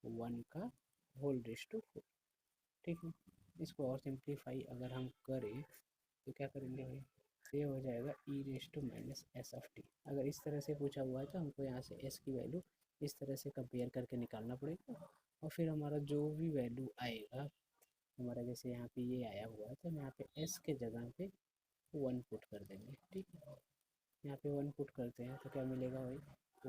[SPEAKER 1] 1 का होल रेज टू 4, ठीक है। इसको और सिंप्लीफाई अगर हम करें तो क्या करेंगे भाई, ये हो जाएगा e raise to minus s of t. अगर इस तरह से पूछा हुआ है तो हमको यहाँ से एस की वैल्यू इस तरह से कंपेयर करके निकालना पड़ेगा, और फिर हमारा जो भी वैल्यू आएगा, हमारा जैसे यहाँ पे ये आया हुआ है तो हम यहाँ पे एस के जगह पे 1 पुट कर देंगे, ठीक है। यहाँ पे 1 पुट करते हैं तो क्या मिलेगा भाई,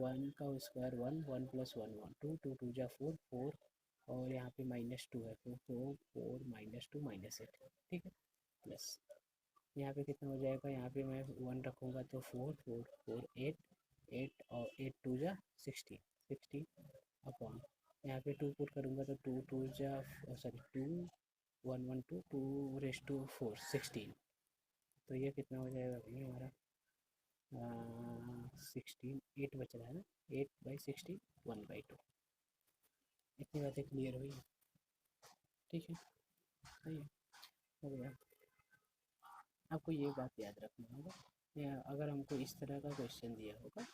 [SPEAKER 1] 1 का स्क्वायर 1, 1 प्लस 1 1, 2 2 2 जा 4 4, और यहाँ पे -2 है तो 4 4 -2 -8, ठीक है, प्लस यहाँ पे कितना हो जाएगा, यहाँ पे मैं 1 रखूँगा तो 4 4 4 8 8, और 8 2 जा 16 16 अपॉन, यहाँ पे 2 पुट करूँगा तो 2 2 जा सॉरी 2 1 1 2 2 रेज टू 4 16, तो ये कितना हो जाएगा भाई हमारा 16, 8 बच रहा है ना, 8/16 1/2। इतनी बातें क्लियर हुई, ठीक है, सही है, हो गया। आपको ये बात याद रखना होगा, या अगर हमको इस तरह का क्वेश्चन दिया होगा,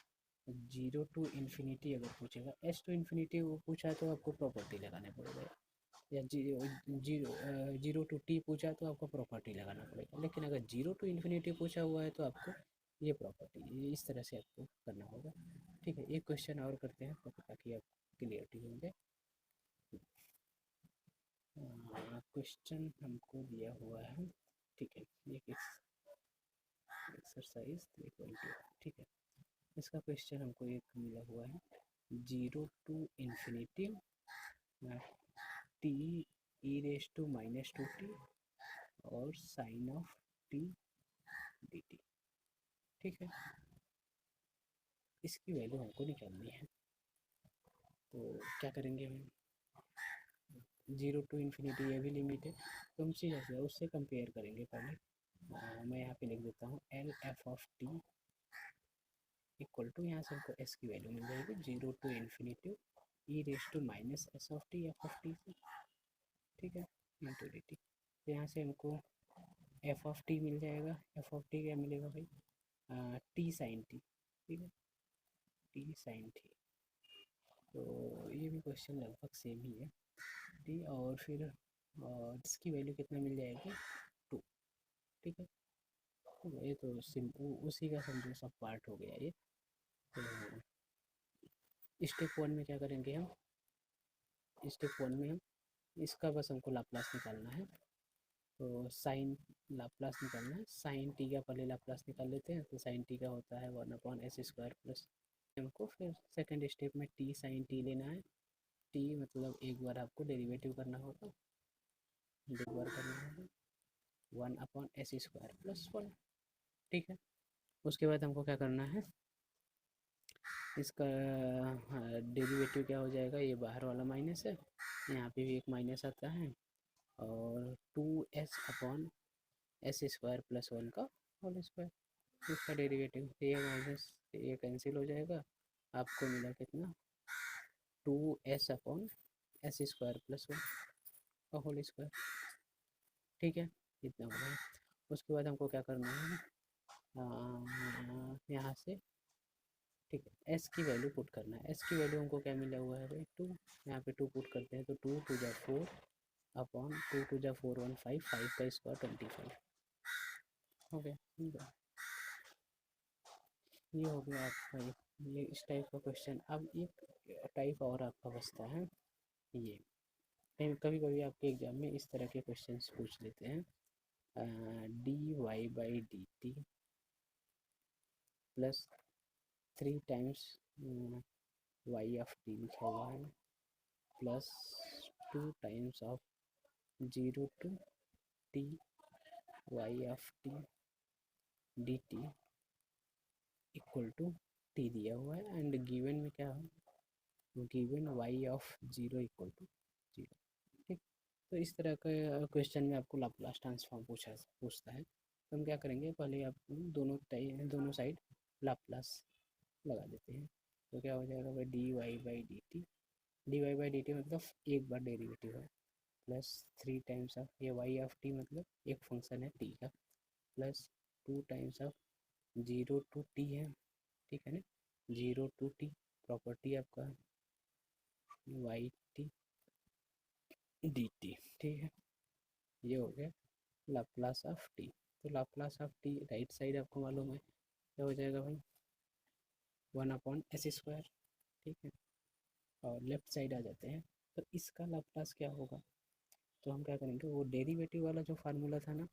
[SPEAKER 1] 0 to ∞ अगर पूछेगा, S to ∞ वो पूछा तो आपको प्रॉपर्टी लगाने पड़ेगा, या 0 to t पूछा तो आपको प्रॉपर्टी लगाना पड़ेगा, लेकिन अगर 0 to ∞ पूछा हुआ है तो आपको ये प्रॉपर्टी इस तरह से आपको करना होगा, ठीक है। एक क्वेश्चन और करते हैं ताकि आप क्लियरिटी हो जाए। क्वेश्चन हमको दिया हुआ है, ठीक है, एक एक्सरसाइज 3.1, ठीक है। इसका क्वेश्चन हमको एक मिला हुआ है, 0 to ∞ t e⁻²t और साइन ऑफ t dt, ठीक है। इसकी वैल्यू हमको निकालनी है, तो क्या करेंगे हम, 0 to ∞ ये भी लिमिट है, तो हम सीधा सीधा उससे कंपेयर करेंगे पहले। मैं यहाँ पे लिख देता हूँ L f of t equal to, यहाँ से हमको एस की वैल्यू मिल जाएगी 0 to ∞ e⁻² of T F of T से, ठीक है, इंटू डी टी। तो यहाँ से हमको एफ ऑफ टी मिल जाएगा, एफ ऑफ टी क्या मिलेगा भाई, टी साइन टी, ठीक है, टी साइन टी। तो ये भी क्वेश्चन लगभग सेम ही है, टी, और फिर इसकी वैल्यू कितना मिल जाएगी 2, ठीक है। तो ये तो उसी का समझो सब पार्ट हो गया ये। तो स्टेप 1 में क्या करेंगे हम, स्टेप 1 में हम इसका बस हमको लाप्लास निकालना है, तो साइन लाप्लास निकालना है, साइन टी का पहले लाप्लास निकाल लेते हैं, तो साइन टी का होता है 1/s² प्लस, हमको फिर सेकंड स्टेप में टी साइन टी लेना है, टी मतलब एक बार आपको डेरिवेटिव करना होगा, 1/s² प्लस 1, ठीक है। उसके बाद हमको क्या करना है, इसका डेरिवेटिव क्या हो जाएगा, ये बाहर वाला माइनस है, यहाँ पे भी एक माइनस आता है, और 2s/s² प्लस 1 का होल स्क्वायर, इसका डेरिवेटिव, ये माइनस ये कैंसिल हो जाएगा, आपको मिला कितना 2s/s² प्लस 1 का होल स्क्वायर, ठीक है, इतना हो गया। उसके बाद हमको क्या करना है, यहाँ से, ठीक है, एस की वैल्यू पुट करना है, एस की वैल्यू हमको क्या मिला हुआ है भाई 2, यहाँ पे 2 पुट करते हैं तो 2 2 जा 4 अपॉन 2 2 जा 4 1 5 5 का स्क्वायर 25 हो गया, ठीक है। ये हो गया आपका ये इस टाइप का क्वेश्चन। अब एक टाइप और आपका बचता है, ये कभी कभी आपके एग्जाम में इस तरह के क्वेश्चन पूछ लेते हैं, dy/dt plus 3 times y of t लिखा हुआ है, plus 2 times of 0 to t y of t dt equal to t दिया हुआ है, एंड गिवन में क्या है, given y of 0 equal to 0, ठीक। तो इस तरह का क्वेश्चन में आपको लाप्लास ट्रांसफॉर्म पूछता है, तो हम क्या करेंगे, पहले आप दोनों साइड लाप्लास लगा देते हैं, तो क्या हो जाएगा भाई dy/dt, dy/dt मतलब एक बार डेरिवेटिव है, प्लस 3 टाइम्स ऑफ ये वाई ऑफ टी मतलब एक फंक्शन है टी का, plus 2 times of 0 to t है, ठीक है ना, 0 to t प्रॉपर्टी आपका वाई टी डी टी, ठीक है। ये हो गया लाप्लास ऑफ टी। तो Laplace of T right side आपको मालूम है क्या हो जाएगा भाई, 1/s², ठीक है। और लेफ्ट साइड आ जाते हैं, तो इसका लाप्लास क्या होगा, तो हम क्या करेंगे, वो डेरिवेटिव वाला जो फार्मूला था ना,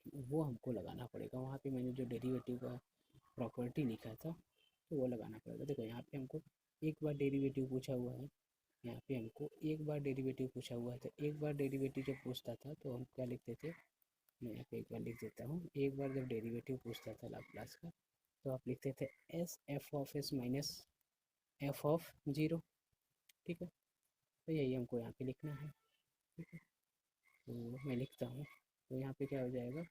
[SPEAKER 1] वो हमको लगाना पड़ेगा। वहाँ पे मैंने जो डेरिवेटिव का प्रॉपर्टी लिखा था, तो वो लगाना पड़ेगा। देखो यहाँ पे हमको एक बार डेरिवेटिव पूछा हुआ है, यहाँ पे हमको एक बार डेरिवेटिव पूछा हुआ है, तो एक बार डेरिवेटिव जब पूछता था तो हम क्या लिखते थे, मैं यहाँ पे एक बार लिख देता हूँ। एक बार जब डेरिवेटिव पूछता था लाप्लास का, तो आप लिखते थे S f of s minus f of zero, ठीक है। तो यही हमको यहाँ पे लिखना है, ठीक है। तो मैं लिखता हूँ, तो यहाँ पे क्या हो जाएगा,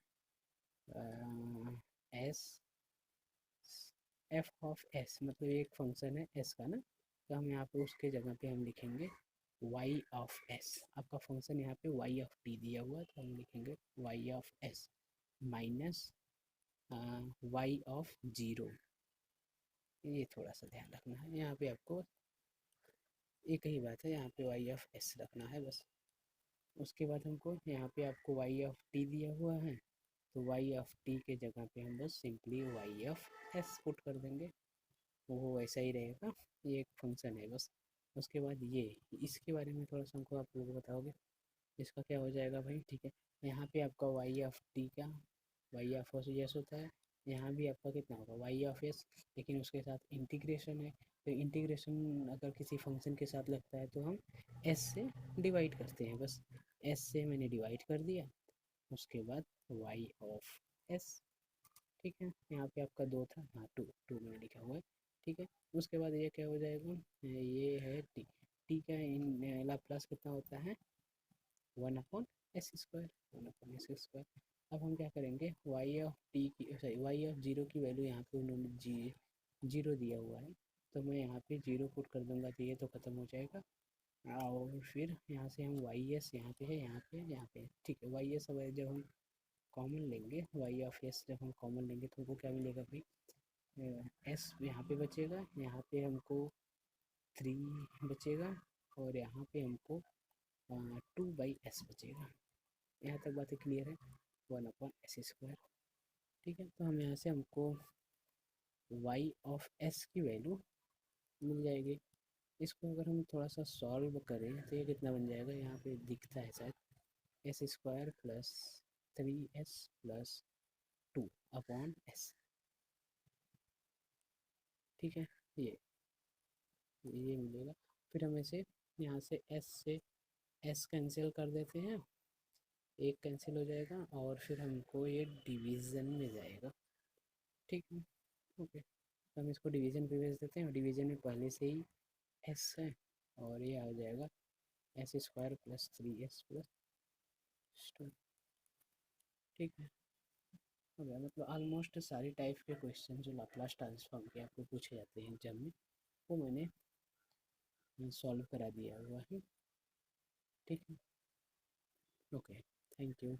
[SPEAKER 1] एस एफ ऑफ एस मतलब एक फंक्शन है एस का ना, तो हम यहाँ पे उसके जगह पे हम लिखेंगे वाई ऑफ एस। आपका फंक्शन यहाँ पे वाई ऑफ टी दिया हुआ है, तो हम लिखेंगे y of s minus y of zero. ये थोड़ा सा ध्यान रखना है, यहाँ पे आपको एक ही बात है, यहाँ पे वाई ऑफ एस रखना है बस। उसके बाद हमको यहाँ पे आपको वाई ऑफ टी दिया हुआ है, तो वाई ऑफ टी के जगह पे हम बस simply y of s put कर देंगे, वो वैसा ही रहेगा। ये एक फंक्शन है बस। उसके बाद ये इसके बारे में थोड़ा सा हमको आप लोग बताओगे, इसका क्या हो जाएगा भाई, ठीक है। यहाँ पे आपका वाई ऑफ टी का वाई ऑफ एस होता है, यहाँ भी आपका कितना होगा वाई ऑफ एस, लेकिन उसके साथ इंटीग्रेशन है। तो इंटीग्रेशन अगर किसी फंक्शन के साथ लगता है तो हम एस से डिवाइड करते हैं बस। एस से मैंने डिवाइड कर दिया, उसके बाद वाई ऑफ एस, ठीक है। यहाँ पे आपका दो था, हाँ टू टू मैंने लिखा हुआ है, ठीक है। उसके बाद ये क्या हो जाएगा, ये है टी, टी का इन लाप्लास कितना होता है 1/s², 1/s²। अब हम क्या करेंगे, वाई ऑफ टी की सॉरी वाई ऑफ जीरो की वैल्यू यहाँ पे उन्होंने जीरो दिया हुआ है, तो मैं यहाँ पे जीरो पुट कर दूंगा, तो ये तो ख़त्म हो जाएगा। और फिर यहाँ से हम वाई एस यहाँ पे है, यहाँ पे यहाँ पे, ठीक है। वाई एस जब हम कॉमन लेंगे, वाई ऑफ एस जब हम कॉमन लेंगे तो हमको क्या मिलेगा भाई, एस यहाँ पे बचेगा, यहाँ पे हमको 3 बचेगा, और यहाँ पे हमको 2/s बचेगा। यहाँ तक बातें क्लियर है, 1/s², ठीक है। तो हम यहाँ से हमको वाई ऑफ एस की वैल्यू मिल जाएगी। इसको अगर हम थोड़ा सा सॉल्व करें तो ये कितना बन जाएगा, यहाँ पे दिखता है शायद, s² plus 3s plus 2/s, ठीक है। ये ये मिलेगा। फिर हम इसे यहाँ से s कैंसिल कर देते हैं, एक कैंसिल हो जाएगा, और फिर हमको ये डिवीज़न में जाएगा, ठीक है। ओके, तो हम इसको डिवीज़न पे भेज देते हैं, और डिवीज़न में पहले से ही s है, और ये आ जाएगा s² प्लस 3s प्लस 2, ठीक है। हो गया, मतलब ऑलमोस्ट सारी टाइप के क्वेश्चन जो लाप्लास ट्रांसफॉर्म के आपको पूछे जाते हैं एग्जाम में, वो मैंने सॉल्व करा दिया हुआ है, ठीक है। Okay, thank you.